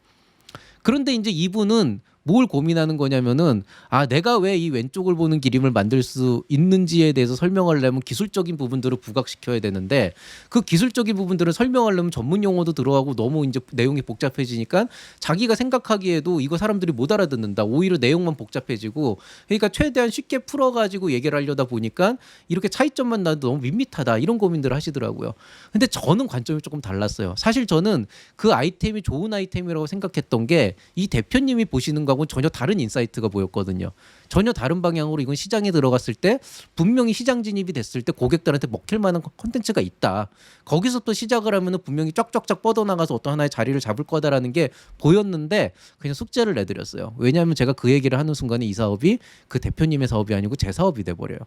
그런데 이제 이분은 뭘 고민하는 거냐면은 내가 왜 이 왼쪽을 보는 그림을 만들 수 있는지에 대해서 설명하려면 기술적인 부분들을 부각시켜야 되는데 그 기술적인 부분들을 설명하려면 전문 용어도 들어가고 너무 이제 내용이 복잡해지니까 자기가 생각하기에도 이거 사람들이 못 알아듣는다. 오히려 내용만 복잡해지고 그러니까 최대한 쉽게 풀어가지고 얘기를 하려다 보니까 이렇게 차이점만 나도 너무 밋밋하다 이런 고민들을 하시더라고요. 근데 저는 관점이 조금 달랐어요. 사실 저는 그 아이템이 좋은 아이템이라고 생각했던 게 이 대표님이 보시는 거하고는 전혀 다른 인사이트가 보였거든요. 전혀 다른 방향으로 이건 시장에 들어갔을 때 분명히 시장 진입이 됐을 때 고객들한테 먹힐 만한 콘텐츠가 있다. 거기서 또 시작을 하면은 분명히 쫙쫙쫙 뻗어나가서 어떤 하나의 자리를 잡을 거다라는 게 보였는데 그냥 숙제를 내드렸어요. 왜냐하면 제가 그 얘기를 하는 순간에 이 사업이 그 대표님의 사업이 아니고 제 사업이 돼버려요.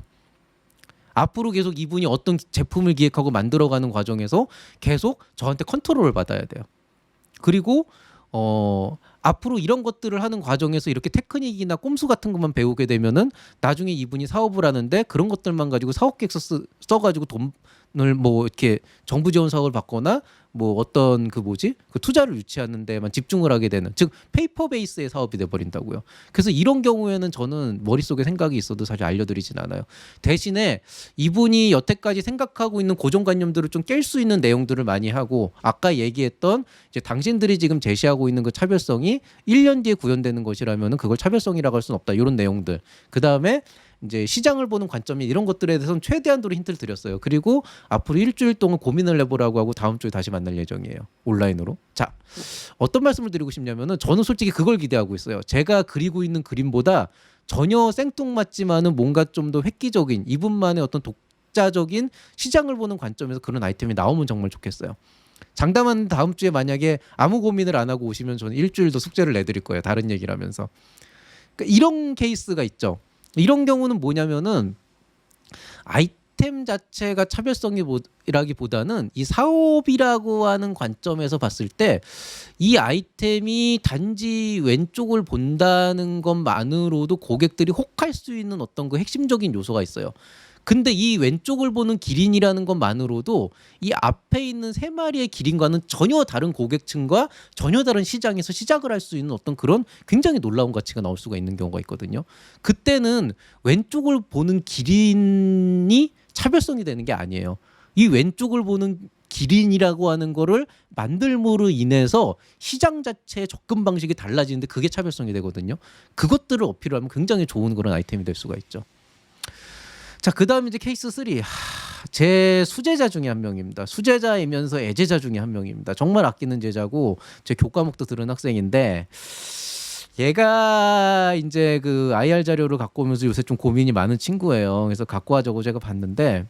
앞으로 계속 이분이 어떤 제품을 기획하고 만들어가는 과정에서 계속 저한테 컨트롤을 받아야 돼요. 그리고 앞으로 이런 것들을 하는 과정에서 이렇게 테크닉이나 꼼수 같은 것만 배우게 되면은 나중에 이분이 사업을 하는데 그런 것들만 가지고 사업 계획서 써가지고 돈 뭐 이렇게 정부 지원 사업을 받거나 뭐 어떤 그 뭐지 그 투자를 유치하는 데만 집중을 하게 되는, 즉 페이퍼 베이스의 사업이 돼 버린다고요. 그래서 이런 경우에는 저는 머릿속에 생각이 있어도 사실 알려드리진 않아요. 대신에 이분이 여태까지 생각하고 있는 고정관념들을 좀 깰 수 있는 내용들을 많이 하고, 아까 얘기했던 이제 당신들이 지금 제시하고 있는 그 차별성이 1년 뒤에 구현되는 것이라면은 그걸 차별성이라고 할 수는 없다, 이런 내용들. 그 다음에 이제 시장을 보는 관점이 이런 것들에 대해서는 최대한도로 힌트를 드렸어요. 그리고 앞으로 일주일 동안 고민을 해보라고 하고 다음 주에 다시 만날 예정이에요, 온라인으로. 자, 어떤 말씀을 드리고 싶냐면은 저는 솔직히 그걸 기대하고 있어요. 제가 그리고 있는 그림보다 전혀 생뚱맞지만은 뭔가 좀 더 획기적인, 이분만의 어떤 독자적인 시장을 보는 관점에서 그런 아이템이 나오면 정말 좋겠어요. 장담하는 다음 주에 만약에 아무 고민을 안 하고 오시면 저는 일주일 더 숙제를 내드릴 거예요, 다른 얘기를 하면서. 그러니까 이런 케이스가 있죠. 이런 경우는 뭐냐면은 아이템 자체가 차별성이라기보다는 이 사업이라고 하는 관점에서 봤을 때 이 아이템이 단지 왼쪽을 본다는 것만으로도 고객들이 혹할 수 있는 어떤 그 핵심적인 요소가 있어요. 근데 이 왼쪽을 보는 기린이라는 것만으로도 이 앞에 있는 세 마리의 기린과는 전혀 다른 고객층과 전혀 다른 시장에서 시작을 할 수 있는 어떤 그런 굉장히 놀라운 가치가 나올 수가 있는 경우가 있거든요. 그때는 왼쪽을 보는 기린이 차별성이 되는 게 아니에요. 이 왼쪽을 보는 기린이라고 하는 거를 만들므로 인해서 시장 자체의 접근 방식이 달라지는데 그게 차별성이 되거든요. 그것들을 어필하면 굉장히 좋은 그런 아이템이 될 수가 있죠. 자, 그다음 이제 케이스 3. 제 수제자 중에 한 명입니다. 수제자이면서 애제자 중에 한 명입니다. 정말 아끼는 제자고 제 교과목도 들은 학생인데, 얘가 이제 그 IR 자료를 갖고 오면서 요새 좀 고민이 많은 친구예요. 그래서 갖고 와자고 제가 봤는데,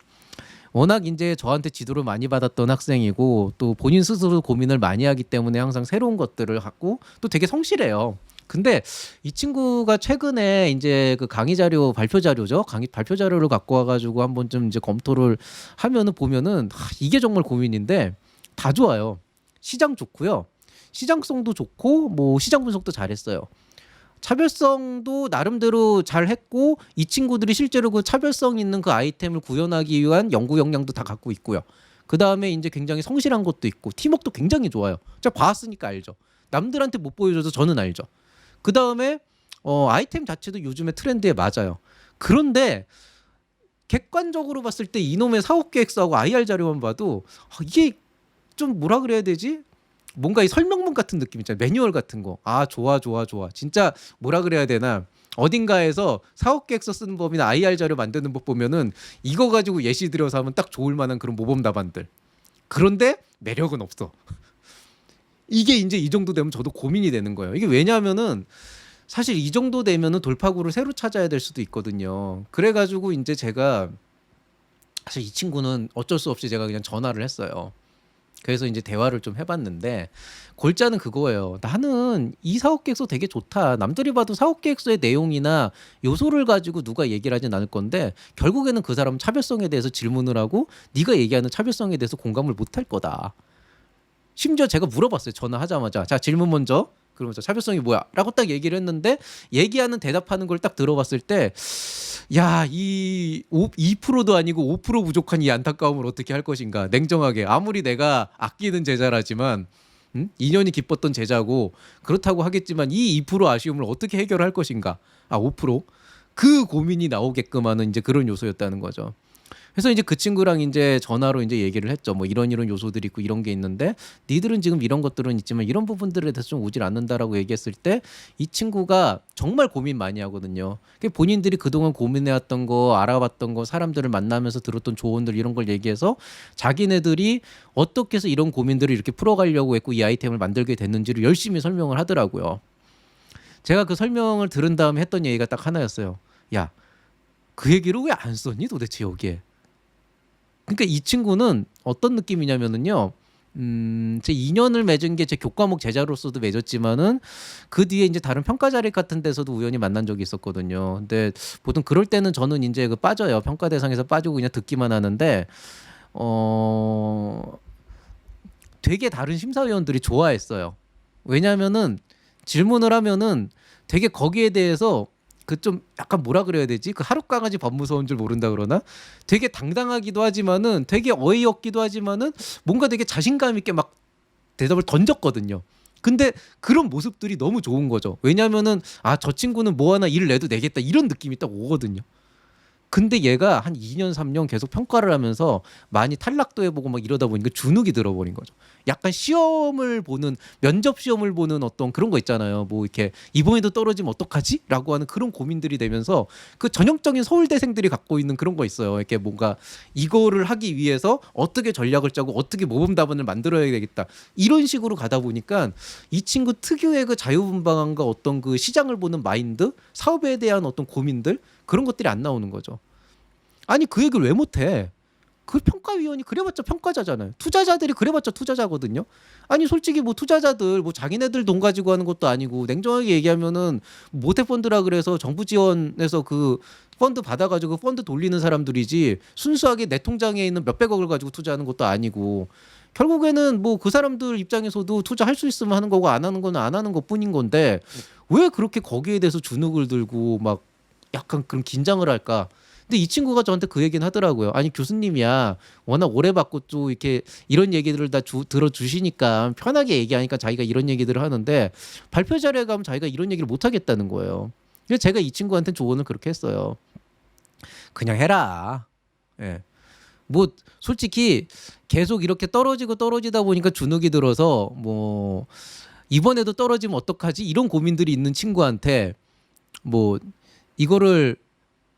워낙 이제 저한테 지도를 많이 받았던 학생이고 또 본인 스스로 고민을 많이 하기 때문에 항상 새로운 것들을 갖고 또 되게 성실해요. 근데 이 친구가 최근에 이제 그 강의 자료, 발표 자료죠. 강의 발표 자료를 갖고 와가지고 한번 좀 이제 검토를 하면은 보면은 이게 정말 고민인데, 다 좋아요. 시장 좋고요. 시장성도 좋고 뭐 시장 분석도 잘했어요. 차별성도 나름대로 잘 했고, 이 친구들이 실제로 그 차별성 있는 그 아이템을 구현하기 위한 연구 역량도 다 갖고 있고요. 그 다음에 이제 굉장히 성실한 것도 있고 팀워크도 굉장히 좋아요. 제가 봤으니까 알죠. 남들한테 못 보여줘도 저는 알죠. 그 다음에 아이템 자체도 요즘에 트렌드에 맞아요. 그런데 객관적으로 봤을 때 이놈의 사업 계획서하고 IR 자료만 봐도 이게 좀 뭐라 그래야 되지? 뭔가 이 설명문 같은 느낌 있잖아요. 매뉴얼 같은 거. 아, 좋아. 진짜 뭐라 그래야 되나? 어딘가에서 사업 계획서 쓰는 법이나 IR 자료 만드는 법 보면은 이거 가지고 예시 들어서 하면 딱 좋을 만한 그런 모범 답안들. 그런데 매력은 없어. 이게 이제 이 정도 되면 저도 고민이 되는 거예요. 이게 왜냐하면은 사실 이 정도 되면은 돌파구를 새로 찾아야 될 수도 있거든요. 그래가지고 이제 제가 사실 이 친구는 어쩔 수 없이 제가 그냥 전화를 했어요. 그래서 이제 대화를 좀 해봤는데 골자는 그거예요. 나는 이 사업계획서 되게 좋다. 남들이 봐도 사업계획서의 내용이나 요소를 가지고 누가 얘기를 하진 않을 건데 결국에는 그 사람은 차별성에 대해서 질문을 하고 네가 얘기하는 차별성에 대해서 공감을 못할 거다. 심지어 제가 물어봤어요. 전화하자마자. 자, 질문 먼저. 그러면서 차별성이 뭐야? 라고 딱 얘기를 했는데 얘기하는 대답하는 걸 딱 들어봤을 때 야, 이 2%도 아니고 5% 부족한 이 안타까움을 어떻게 할 것인가. 냉정하게. 아무리 내가 아끼는 제자라지만 2년이 기뻤던 제자고 그렇다고 하겠지만 이 2% 아쉬움을 어떻게 해결할 것인가. 아, 5%? 그 고민이 나오게끔 하는 이제 그런 요소였다는 거죠. 그래서 이제 그 친구랑 이제 전화로 이제 얘기를 했죠. 뭐 이런 요소들이 있고 이런 게 있는데 니들은 지금 이런 것들은 있지만 이런 부분들에 대해서 좀 오질 않는다라고 얘기했을 때 이 친구가 정말 고민 많이 하거든요. 본인들이 그동안 고민해왔던 거, 알아봤던 거, 사람들을 만나면서 들었던 조언들 이런 걸 얘기해서 자기네들이 어떻게 해서 이런 고민들을 이렇게 풀어가려고 했고 이 아이템을 만들게 됐는지를 열심히 설명을 하더라고요. 제가 그 설명을 들은 다음에 했던 얘기가 딱 하나였어요. 야, 그 얘기를 왜 안 썼니 도대체 여기에? 그러니까 이 친구는 어떤 느낌이냐면은요. 제 인연을 맺은 게 제 교과목 제자로서도 맺었지만은 그 뒤에 이제 다른 평가 자리 같은 데서도 우연히 만난 적이 있었거든요. 근데 보통 그럴 때는 저는 이제 그 빠져요. 평가 대상에서 빠지고 그냥 듣기만 하는데 되게 다른 심사위원들이 좋아했어요. 왜냐면은 질문을 하면은 되게 거기에 대해서 그 좀 약간 뭐라 그래야 되지? 그 하룻강아지 밥 무서운 줄 모른다 그러나? 되게 당당하기도 하지만은 되게 어이없기도 하지만은 뭔가 되게 자신감 있게 막 대답을 던졌거든요. 근데 그런 모습들이 너무 좋은 거죠. 왜냐면은 아, 저 친구는 뭐 하나 일을 내도 내겠다 이런 느낌이 딱 오거든요. 근데 얘가 한 2년 3년 계속 평가를 하면서 많이 탈락도 해보고 막 이러다 보니까 주눅이 들어버린 거죠. 약간 시험을 보는 면접 시험을 보는 어떤 그런 거 있잖아요. 뭐 이렇게 이번에도 떨어지면 어떡하지? 라고 하는 그런 고민들이 되면서 그 전형적인 서울대생들이 갖고 있는 그런 거 있어요. 이렇게 뭔가 이거를 하기 위해서 어떻게 전략을 짜고 어떻게 모범 답안을 만들어야 되겠다. 이런 식으로 가다 보니까 이 친구 특유의 그 자유분방함과 어떤 그 시장을 보는 마인드, 사업에 대한 어떤 고민들 그런 것들이 안 나오는 거죠. 아니 그 얘기를 왜 못해? 그 평가위원이 그래봤자 평가자잖아요. 투자자들이 그래봤자 투자자거든요. 아니 솔직히 뭐 투자자들 뭐 자기네들 돈 가지고 하는 것도 아니고 냉정하게 얘기하면은 모태펀드라 그래서 정부 지원해서 그 펀드 받아가지고 펀드 돌리는 사람들이지 순수하게 내 통장에 있는 몇백억을 가지고 투자하는 것도 아니고 결국에는 뭐 그 사람들 입장에서도 투자할 수 있으면 하는 거고 안 하는 거는 안 하는 것뿐인 건데 왜 그렇게 거기에 대해서 주눅을 들고 막 약간 그런 긴장을 할까? 근데 이 친구가 저한테 그 얘기는 하더라고요. 아니 교수님이야 워낙 오래 받고 또 이렇게 이런 얘기들을 다 들어주시니까 편하게 얘기하니까 자기가 이런 얘기들을 하는데 발표 자리에 가면 자기가 이런 얘기를 못 하겠다는 거예요. 그래서 제가 이 친구한테 조언을 그렇게 했어요. 그냥 해라. 예. 뭐 솔직히 계속 이렇게 떨어지고 떨어지다 보니까 주눅이 들어서 뭐 이번에도 떨어지면 어떡하지? 이런 고민들이 있는 친구한테 뭐 이거를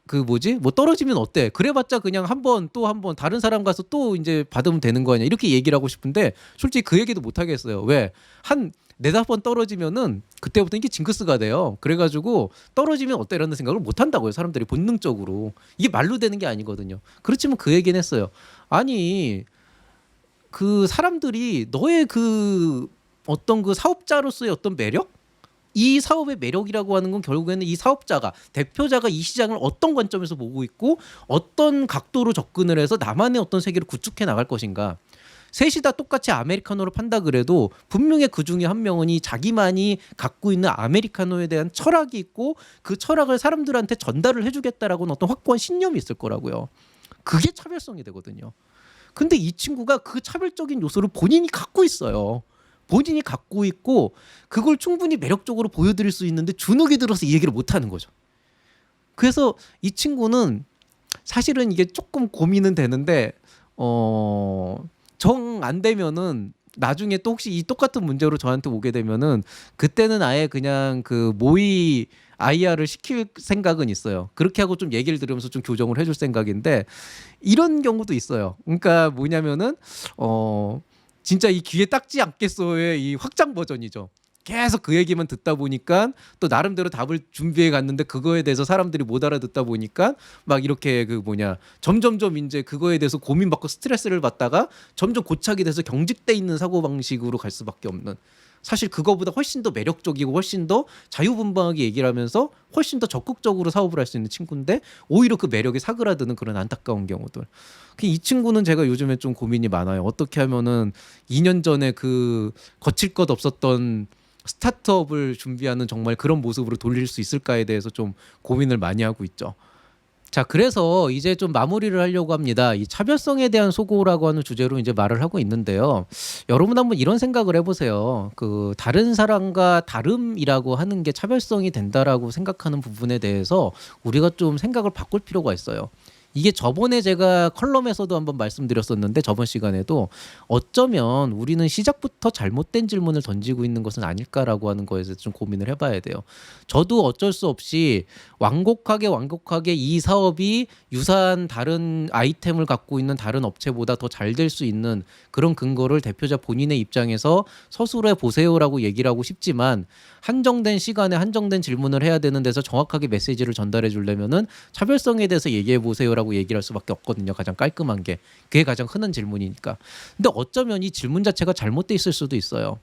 그 뭐지? 뭐 떨어지면 어때? 그래봤자 그냥 한 번 또 한 번 다른 사람 가서 또 이제 받으면 되는 거 아니야? 이렇게 얘기를 하고 싶은데 솔직히 그 얘기도 못 하겠어요. 왜? 한 네다섯 번 떨어지면은 그때부터 이게 징크스가 돼요. 그래가지고 떨어지면 어때라는 생각을 못 한다고요. 사람들이 본능적으로. 이게 말로 되는 게 아니거든요. 그렇지만 그 얘기는 했어요. 아니 그 사람들이 너의 그 어떤 그 사업자로서의 어떤 매력? 이 사업의 매력이라고 하는 건 결국에는 이 사업자가 대표자가 이 시장을 어떤 관점에서 보고 있고 어떤 각도로 접근을 해서 나만의 어떤 세계를 구축해 나갈 것인가. 셋이 다 똑같이 아메리카노를 판다 그래도 분명히 그 중에 한 명은 이 자기만이 갖고 있는 아메리카노에 대한 철학이 있고 그 철학을 사람들한테 전달을 해주겠다라고는 어떤 확고한 신념이 있을 거라고요. 그게 차별성이 되거든요. 근데 이 친구가 그 차별적인 요소를 본인이 갖고 있어요. 본인이 갖고 있고 그걸 충분히 매력적으로 보여드릴 수 있는데 주눅이 들어서 이 얘기를 못하는 거죠. 그래서 이 친구는 사실은 이게 조금 고민은 되는데 정 안 되면은 나중에 또 혹시 이 똑같은 문제로 저한테 오게 되면은 그때는 아예 그냥 그 모의 IR을 시킬 생각은 있어요. 그렇게 하고 좀 얘기를 들으면서 좀 교정을 해줄 생각인데 이런 경우도 있어요. 그러니까 뭐냐면은 진짜 이 귀에 닦지 않겠어의 이 확장 버전이죠. 계속 그 얘기만 듣다 보니까 또 나름대로 답을 준비해 갔는데 그거에 대해서 사람들이 못 알아듣다 보니까 막 이렇게 그 뭐냐 점점점 이제 그거에 대해서 고민받고 스트레스를 받다가 점점 고착이 돼서 경직돼 있는 사고방식으로 갈 수밖에 없는 사실 그거보다 훨씬 더 매력적이고 훨씬 더 자유분방하게 얘기를 하면서 훨씬 더 적극적으로 사업을 할 수 있는 친구인데 오히려 그 매력이 사그라드는 그런 안타까운 경우들. 이 친구는 제가 요즘에 좀 고민이 많아요. 어떻게 하면은 2년 전에 그 거칠 것 없었던 스타트업을 준비하는 정말 그런 모습으로 돌릴 수 있을까에 대해서 좀 고민을 많이 하고 있죠. 자, 그래서 이제 좀 마무리를 하려고 합니다. 이 차별성에 대한 소고라고 하는 주제로 이제 말을 하고 있는데요. 여러분 한번 이런 생각을 해보세요. 그 다른 사람과 다름이라고 하는 게 차별성이 된다라고 생각하는 부분에 대해서 우리가 좀 생각을 바꿀 필요가 있어요. 이게 저번에 제가 컬럼에서도 한번 말씀드렸었는데 저번 시간에도 어쩌면 우리는 시작부터 잘못된 질문을 던지고 있는 것은 아닐까라고 하는 거에 대해서 좀 고민을 해봐야 돼요. 저도 어쩔 수 없이 완곡하게 이 사업이 유사한 다른 아이템을 갖고 있는 다른 업체보다 더 잘 될 수 있는 그런 근거를 대표자 본인의 입장에서 서술해 보세요라고 얘기를 하고 싶지만 한정된 시간에 한정된 질문을 해야 되는 데서 정확하게 메시지를 전달해 주려면은 차별성에 대해서 얘기해 보세요라고 얘기를 할 수밖에 없거든요. 가장 깔끔한 게. 그게 가장 흔한 질문이니까. 근데 어쩌면 이 질문 자체가 잘못돼 있을 수도 있어요.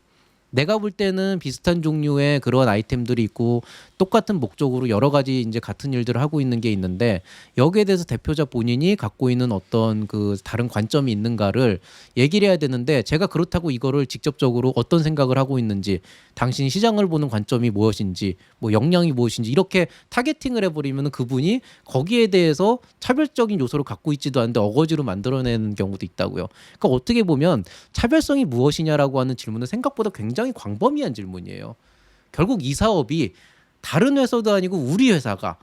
내가 볼 때는 비슷한 종류의 그런 아이템들이 있고 똑같은 목적으로 여러 가지 이제 같은 일들을 하고 있는 게 있는데 여기에 대해서 대표자 본인이 갖고 있는 어떤 그 다른 관점이 있는가를 얘기를 해야 되는데 제가 그렇다고 이거를 직접적으로 어떤 생각을 하고 있는지 당신이 시장을 보는 관점이 무엇인지 뭐 역량이 무엇인지 이렇게 타겟팅을 해버리면 그분이 거기에 대해서 차별적인 요소를 갖고 있지도 않은데 어거지로 만들어내는 경우도 있다고요. 그러니까 어떻게 보면 차별성이 무엇이냐라고 하는 질문은 생각보다 굉장히 광범위한 질문이에요. 결국 이 사업이 다른 회사도 아니고 우리 회사가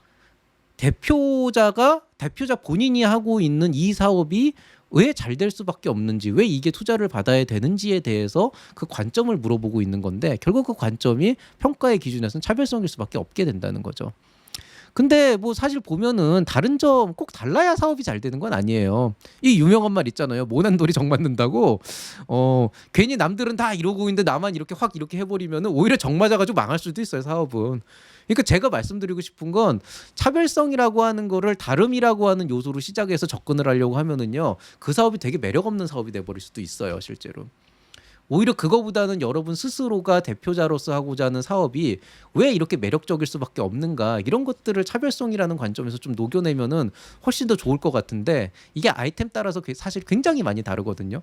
대표자 본인이 하고 있는 이 사업이 왜 잘 될 수밖에 없는지, 왜 이게 투자를 받아야 되는지에 대해서 그 관점을 물어보고 있는 건데 결국 그 관점이 평가의 기준에서는 차별성일 수밖에 없게 된다는 거죠. 근데 뭐 사실 보면은 다른 점 꼭 달라야 사업이 잘 되는 건 아니에요. 이 유명한 말 있잖아요. 모난 돌이 정 맞는다고. 괜히 남들은 다 이러고 있는데 나만 이렇게 확 이렇게 해버리면은 오히려 정 맞아가지고 망할 수도 있어요, 사업은. 그러니까 제가 말씀드리고 싶은 건 차별성이라고 하는 거를 다름이라고 하는 요소로 시작해서 접근을 하려고 하면은요, 그 사업이 되게 매력 없는 사업이 돼버릴 수도 있어요, 실제로. 오히려 그거보다는 여러분 스스로가 대표자로서 하고자 하는 사업이 왜 이렇게 매력적일 수밖에 없는가 이런 것들을 차별성이라는 관점에서 좀 녹여내면은 훨씬 더 좋을 것 같은데 이게 아이템 따라서 사실 굉장히 많이 다르거든요.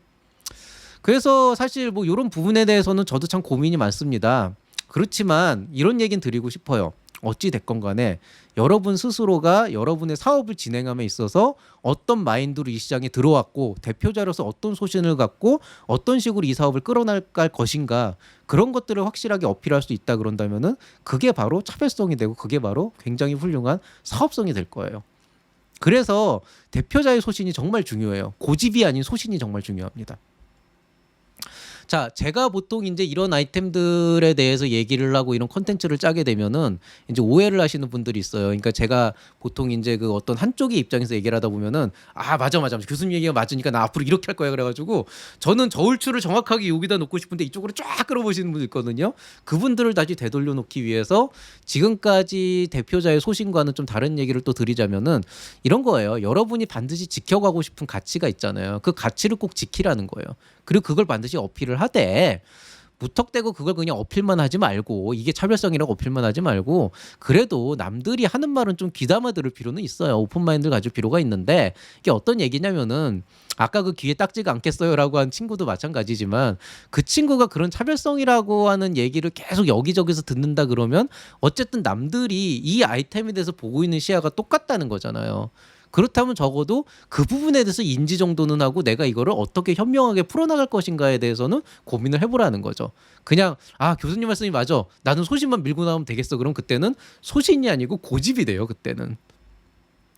그래서 사실 뭐 이런 부분에 대해서는 저도 참 고민이 많습니다. 그렇지만 이런 얘기는 드리고 싶어요. 어찌 됐건 간에 여러분 스스로가 여러분의 사업을 진행함에 있어서 어떤 마인드로 이 시장에 들어왔고 대표자로서 어떤 소신을 갖고 어떤 식으로 이 사업을 끌어나갈 것인가 그런 것들을 확실하게 어필할 수 있다 그런다면은 그게 바로 차별성이 되고 그게 바로 굉장히 훌륭한 사업성이 될 거예요. 그래서 대표자의 소신이 정말 중요해요. 고집이 아닌 소신이 정말 중요합니다. 자, 제가 보통 이제 이런 아이템들에 대해서 얘기를 하고 이런 컨텐츠를 짜게 되면은 이제 오해를 하시는 분들이 있어요. 그러니까 제가 보통 이제 그 어떤 한쪽의 입장에서 얘기를 하다 보면은 맞아. 교수님 얘기가 맞으니까 나 앞으로 이렇게 할 거야. 그래가지고 저는 저울추를 정확하게 여기다 놓고 싶은데 이쪽으로 쫙 끌어보시는 분들 있거든요. 그분들을 다시 되돌려 놓기 위해서 지금까지 대표자의 소신과는 좀 다른 얘기를 또 드리자면은 이런 거예요. 여러분이 반드시 지켜가고 싶은 가치가 있잖아요. 그 가치를 꼭 지키라는 거예요. 그리고 그걸 반드시 어필을 하되 무턱대고 그걸 그냥 어필만 하지 말고 이게 차별성이라고 어필만 하지 말고 그래도 남들이 하는 말은 좀 귀담아 들을 필요는 있어요. 오픈마인드를 가질 필요가 있는데 이게 어떤 얘기냐면은 아까 그 귀에 딱지가 않겠어요라고 한 친구도 마찬가지지만 그 친구가 그런 차별성이라고 하는 얘기를 계속 여기저기서 듣는다 그러면 어쨌든 남들이 이 아이템에 대해서 보고 있는 시야가 똑같다는 거잖아요. 그렇다면 적어도 그 부분에 대해서 인지 정도는 하고 내가 이거를 어떻게 현명하게 풀어나갈 것인가에 대해서는 고민을 해보라는 거죠. 그냥 교수님 말씀이 맞아. 나는 소신만 밀고 나오면 되겠어. 그럼 그때는 소신이 아니고 고집이 돼요. 그때는.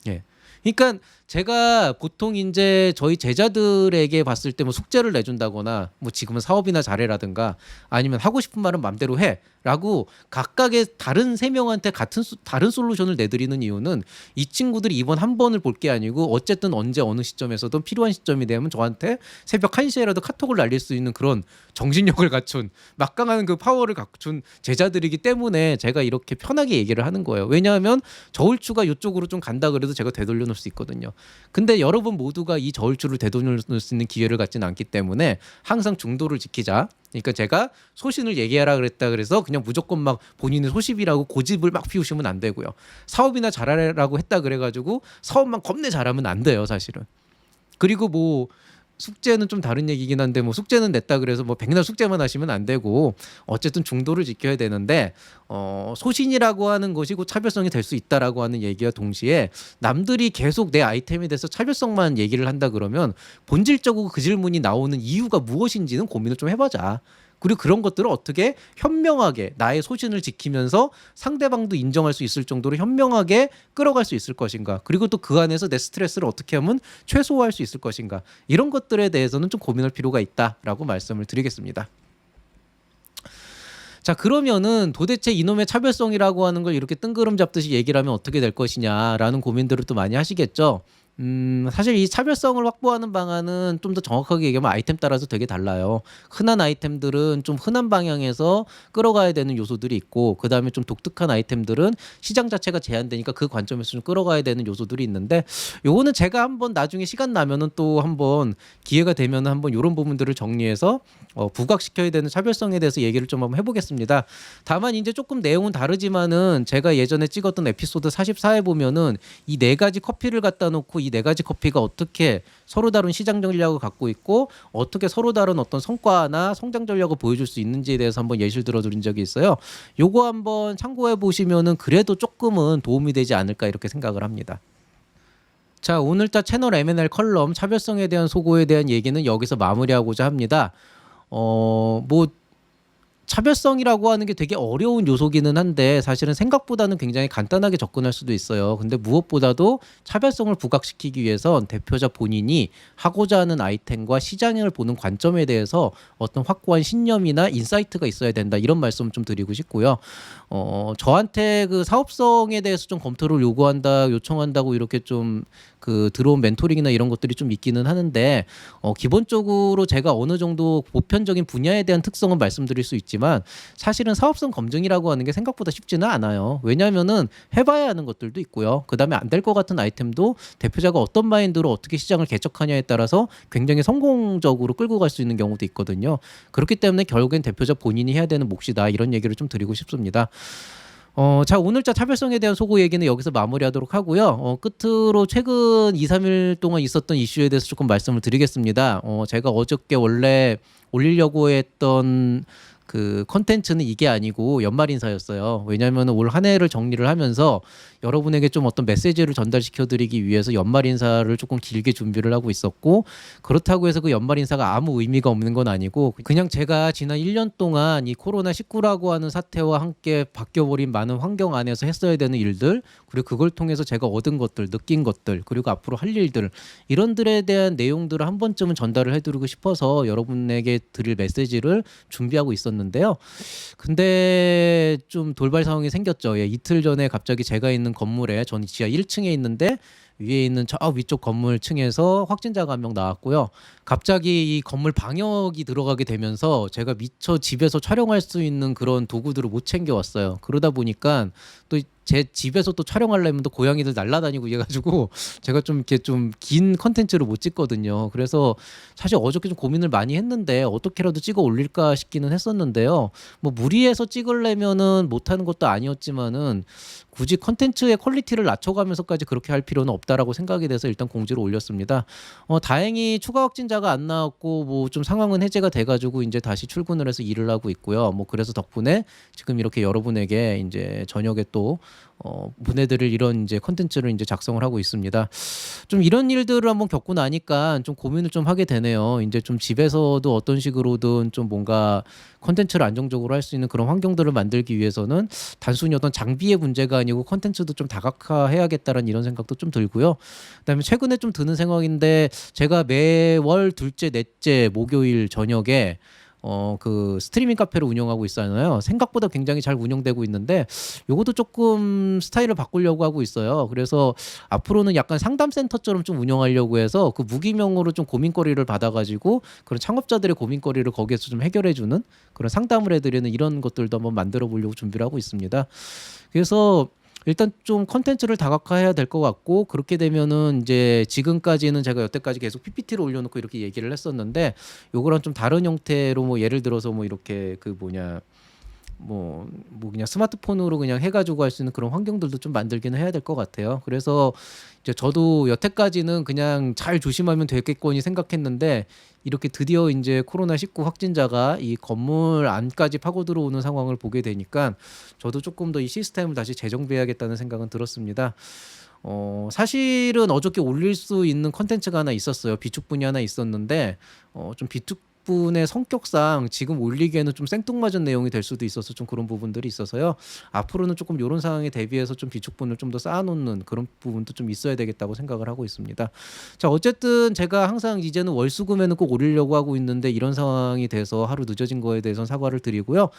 예. 그러니까 제가 보통 이제 저희 제자들에게 봤을 때 뭐 숙제를 내준다거나 뭐 지금은 사업이나 잘해라든가 아니면 하고 싶은 말은 맘대로 해라고 각각의 다른 세 명한테 다른 솔루션을 내드리는 이유는 이 친구들이 이번 한 번을 볼 게 아니고 어쨌든 언제 어느 시점에서든 필요한 시점이 되면 저한테 새벽 1시에라도 카톡을 날릴 수 있는 그런 정신력을 갖춘 막강한 그 파워를 갖춘 제자들이기 때문에 제가 이렇게 편하게 얘기를 하는 거예요. 왜냐하면 저울추가 이쪽으로 좀 간다 그래도 제가 되돌려 놓을 수 있거든요. 근데 여러분 모두가 이 저울추를 되돌려 놓을 수 있는 기회를 갖지는 않기 때문에 항상 중도를 지키자. 그러니까 제가 소신을 얘기하라 그랬다 그래서 그냥 무조건 막 본인의 소십이라고 고집을 막 피우시면 안 되고요. 사업이나 잘하라고 했다 그래가지고 사업만 겁내 잘하면 안 돼요, 사실은. 그리고 뭐 숙제는 좀 다른 얘기긴 한데 뭐 숙제는 냈다 그래서 뭐 백날 숙제만 하시면 안 되고 어쨌든 중도를 지켜야 되는데 소신이라고 하는 것이 곧 차별성이 될 수 있다라고 하는 얘기와 동시에 남들이 계속 내 아이템에 대해서 차별성만 얘기를 한다 그러면 본질적으로 그 질문이 나오는 이유가 무엇인지는 고민을 좀 해보자. 그리고 그런 것들을 어떻게 현명하게 나의 소신을 지키면서 상대방도 인정할 수 있을 정도로 현명하게 끌어갈 수 있을 것인가. 그리고 또 그 안에서 내 스트레스를 어떻게 하면 최소화할 수 있을 것인가. 이런 것들에 대해서는 좀 고민할 필요가 있다라고 말씀을 드리겠습니다. 자, 그러면은 도대체 이놈의 차별성이라고 하는 걸 이렇게 뜬구름 잡듯이 얘기를 하면 어떻게 될 것이냐라는 고민들을 또 많이 하시겠죠. 사실 이 차별성을 확보하는 방안은 좀 더 정확하게 얘기하면 아이템 따라서 되게 달라요. 흔한 아이템들은 좀 흔한 방향에서 끌어가야 되는 요소들이 있고, 그다음에 좀 독특한 아이템들은 시장 자체가 제한되니까 그 관점에서 좀 끌어가야 되는 요소들이 있는데, 요거는 제가 한번 나중에 시간 나면은 또 한번 기회가 되면은 한번 요런 부분들을 정리해서 부각시켜야 되는 차별성에 대해서 얘기를 좀 한번 해보겠습니다. 다만 이제 조금 내용은 다르지만은 제가 예전에 찍었던 에피소드 44에 보면은 이 네 가지 커피를 갖다 놓고 이 네 가지 커피가 어떻게 서로 다른 시장 전략을 갖고 있고 어떻게 서로 다른 어떤 성과나 성장 전략을 보여줄 수 있는지에 대해서 한번 예시를 들어드린 적이 있어요. 요거 한번 참고해 보시면은 그래도 조금은 도움이 되지 않을까 이렇게 생각을 합니다. 자, 오늘자 채널 M&L 컬럼 차별성에 대한 소고에 대한 얘기는 여기서 마무리하고자 합니다. 뭐 차별성이라고 하는 게 되게 어려운 요소기는 한데 사실은 생각보다는 굉장히 간단하게 접근할 수도 있어요. 근데 무엇보다도 차별성을 부각시키기 위해선 대표자 본인이 하고자 하는 아이템과 시장을 보는 관점에 대해서 어떤 확고한 신념이나 인사이트가 있어야 된다, 이런 말씀 좀 드리고 싶고요. 저한테 그 사업성에 대해서 좀 검토를 요청한다고 이렇게 좀 그 들어온 멘토링이나 이런 것들이 좀 있기는 하는데, 기본적으로 제가 어느 정도 보편적인 분야에 대한 특성은 말씀드릴 수 있지만 사실은 사업성 검증이라고 하는 게 생각보다 쉽지는 않아요. 왜냐하면은 해봐야 하는 것들도 있고요. 그 다음에 안 될 것 같은 아이템도 대표자가 어떤 마인드로 어떻게 시장을 개척하냐에 따라서 굉장히 성공적으로 끌고 갈 수 있는 경우도 있거든요. 그렇기 때문에 결국엔 대표자 본인이 해야 되는 몫이다, 이런 얘기를 좀 드리고 싶습니다. 자, 오늘자 차별성에 대한 소고 얘기는 여기서 마무리하도록 하고요. 끝으로 최근 2, 3일 동안 있었던 이슈에 대해서 조금 말씀을 드리겠습니다. 제가 어저께 원래 올리려고 했던 그 컨텐츠는 이게 아니고 연말 인사였어요. 왜냐하면 올 한 해를 정리를 하면서 여러분에게 좀 어떤 메시지를 전달시켜 드리기 위해서 연말 인사를 조금 길게 준비를 하고 있었고, 그렇다고 해서 그 연말 인사가 아무 의미가 없는 건 아니고 그냥 제가 지난 1년 동안 이 코로나19라고 하는 사태와 함께 바뀌어버린 많은 환경 안에서 했어야 되는 일들, 그리고 그걸 통해서 제가 얻은 것들, 느낀 것들, 그리고 앞으로 할 일들, 이런들에 대한 내용들을 한 번쯤은 전달을 해드리고 싶어서 여러분에게 드릴 메시지를 준비하고 있었는데요. 근데 좀 돌발 상황이 생겼죠. 이틀 전에 갑자기 제가 있는 건물에, 저는 지하 1층에 있는데 위에 있는 저 위쪽 건물 층에서 확진자가 한 명 나왔고요. 갑자기 이 건물 방역이 들어가게 되면서 제가 미처 집에서 촬영할 수 있는 그런 도구들을 못 챙겨왔어요. 그러다 보니까 또 제 집에서 또 촬영하려면 또 고양이들 날아다니고 이래가지고 제가 좀 이렇게 좀 긴 컨텐츠를 못 찍거든요. 그래서 사실 어저께 좀 고민을 많이 했는데 어떻게라도 찍어 올릴까 싶기는 했었는데요. 뭐 무리해서 찍으려면은 못하는 것도 아니었지만은 굳이 컨텐츠의 퀄리티를 낮춰가면서까지 그렇게 할 필요는 없다라고 생각이 돼서 일단 공지를 올렸습니다. 다행히 추가 확진자가 안 나왔고 뭐 좀 상황은 해제가 돼가지고 이제 다시 출근을 해서 일을 하고 있고요. 뭐 그래서 덕분에 지금 이렇게 여러분에게 이제 저녁에 또 보내드릴 이런 이제 컨텐츠를 이제 작성을 하고 있습니다. 좀 이런 일들을 한번 겪고 나니까 좀 고민을 좀 하게 되네요. 이제 좀 집에서도 어떤 식으로든 좀 뭔가 컨텐츠를 안정적으로 할 수 있는 그런 환경들을 만들기 위해서는 단순히 어떤 장비의 문제가 아니고 컨텐츠도 좀 다각화해야겠다라는 이런 생각도 좀 들고요. 그다음에 최근에 좀 드는 생각인데, 제가 매월 둘째, 넷째 목요일 저녁에 그 스트리밍 카페를 운영하고 있잖아요. 생각보다 굉장히 잘 운영되고 있는데 요것도 조금 스타일을 바꾸려고 하고 있어요. 그래서 앞으로는 약간 상담센터처럼 좀 운영하려고 해서 그 무기명으로 좀 고민거리를 받아가지고 그런 창업자들의 고민거리를 거기에서 좀 해결해주는 그런 상담을 해드리는 이런 것들도 한번 만들어 보려고 준비를 하고 있습니다. 그래서 일단 좀 컨텐츠를 다각화해야 될 것 같고, 그렇게 되면은 이제 지금까지는 제가 여태까지 계속 PPT를 올려놓고 이렇게 얘기를 했었는데 요거랑 좀 다른 형태로, 뭐 예를 들어서 뭐 이렇게 그 뭐냐 뭐 그냥 스마트폰으로 그냥 해가지고 할 수 있는 그런 환경들도 좀 만들기는 해야 될 것 같아요. 그래서 이제 저도 여태까지는 그냥 잘 조심하면 되겠거니 생각했는데 이렇게 드디어 이제 코로나19 확진자가 이 건물 안까지 파고 들어오는 상황을 보게 되니까 저도 조금 더 이 시스템을 다시 재정비해야겠다는 생각은 들었습니다. 사실은 어저께 올릴 수 있는 컨텐츠가 하나 있었어요. 비축분이 하나 있었는데 좀 비축분의 성격상 지금 올리기에는 좀 생뚱맞은 내용이 될 수도 있어서 좀 그런 부분들이 있어서요. 앞으로는 조금 이런 상황에 대비해서 좀 비축분을 좀 더 쌓아놓는 그런 부분도 좀 있어야 되겠다고 생각을 하고 있습니다. 자, 어쨌든 제가 항상 이제는 월수금에는 꼭 올리려고 하고 있는데 이런 상황이 돼서 하루 늦어진 거에 대해서는 사과를 드리고요.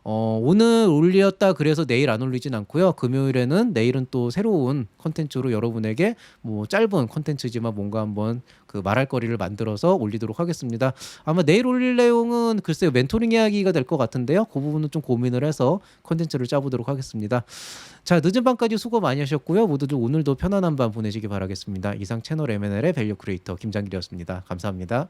오늘 올렸다 그래서 내일 안 올리진 않고요. 금요일에는 내일은 또 새로운 컨텐츠로 여러분에게 뭐 짧은 컨텐츠지만 뭔가 한번 그 말할 거리를 만들어서 올리도록 하겠습니다. 아마 내일 올릴 내용은 글쎄요 멘토링 이야기가 될 것 같은데요. 그 부분은 좀 고민을 해서 컨텐츠를 짜보도록 하겠습니다. 자, 늦은 밤까지 수고 많이 하셨고요. 모두들 오늘도 편안한 밤 보내시기 바라겠습니다. 이상 채널 M&L의 밸류 크리에이터 김장길이었습니다. 감사합니다.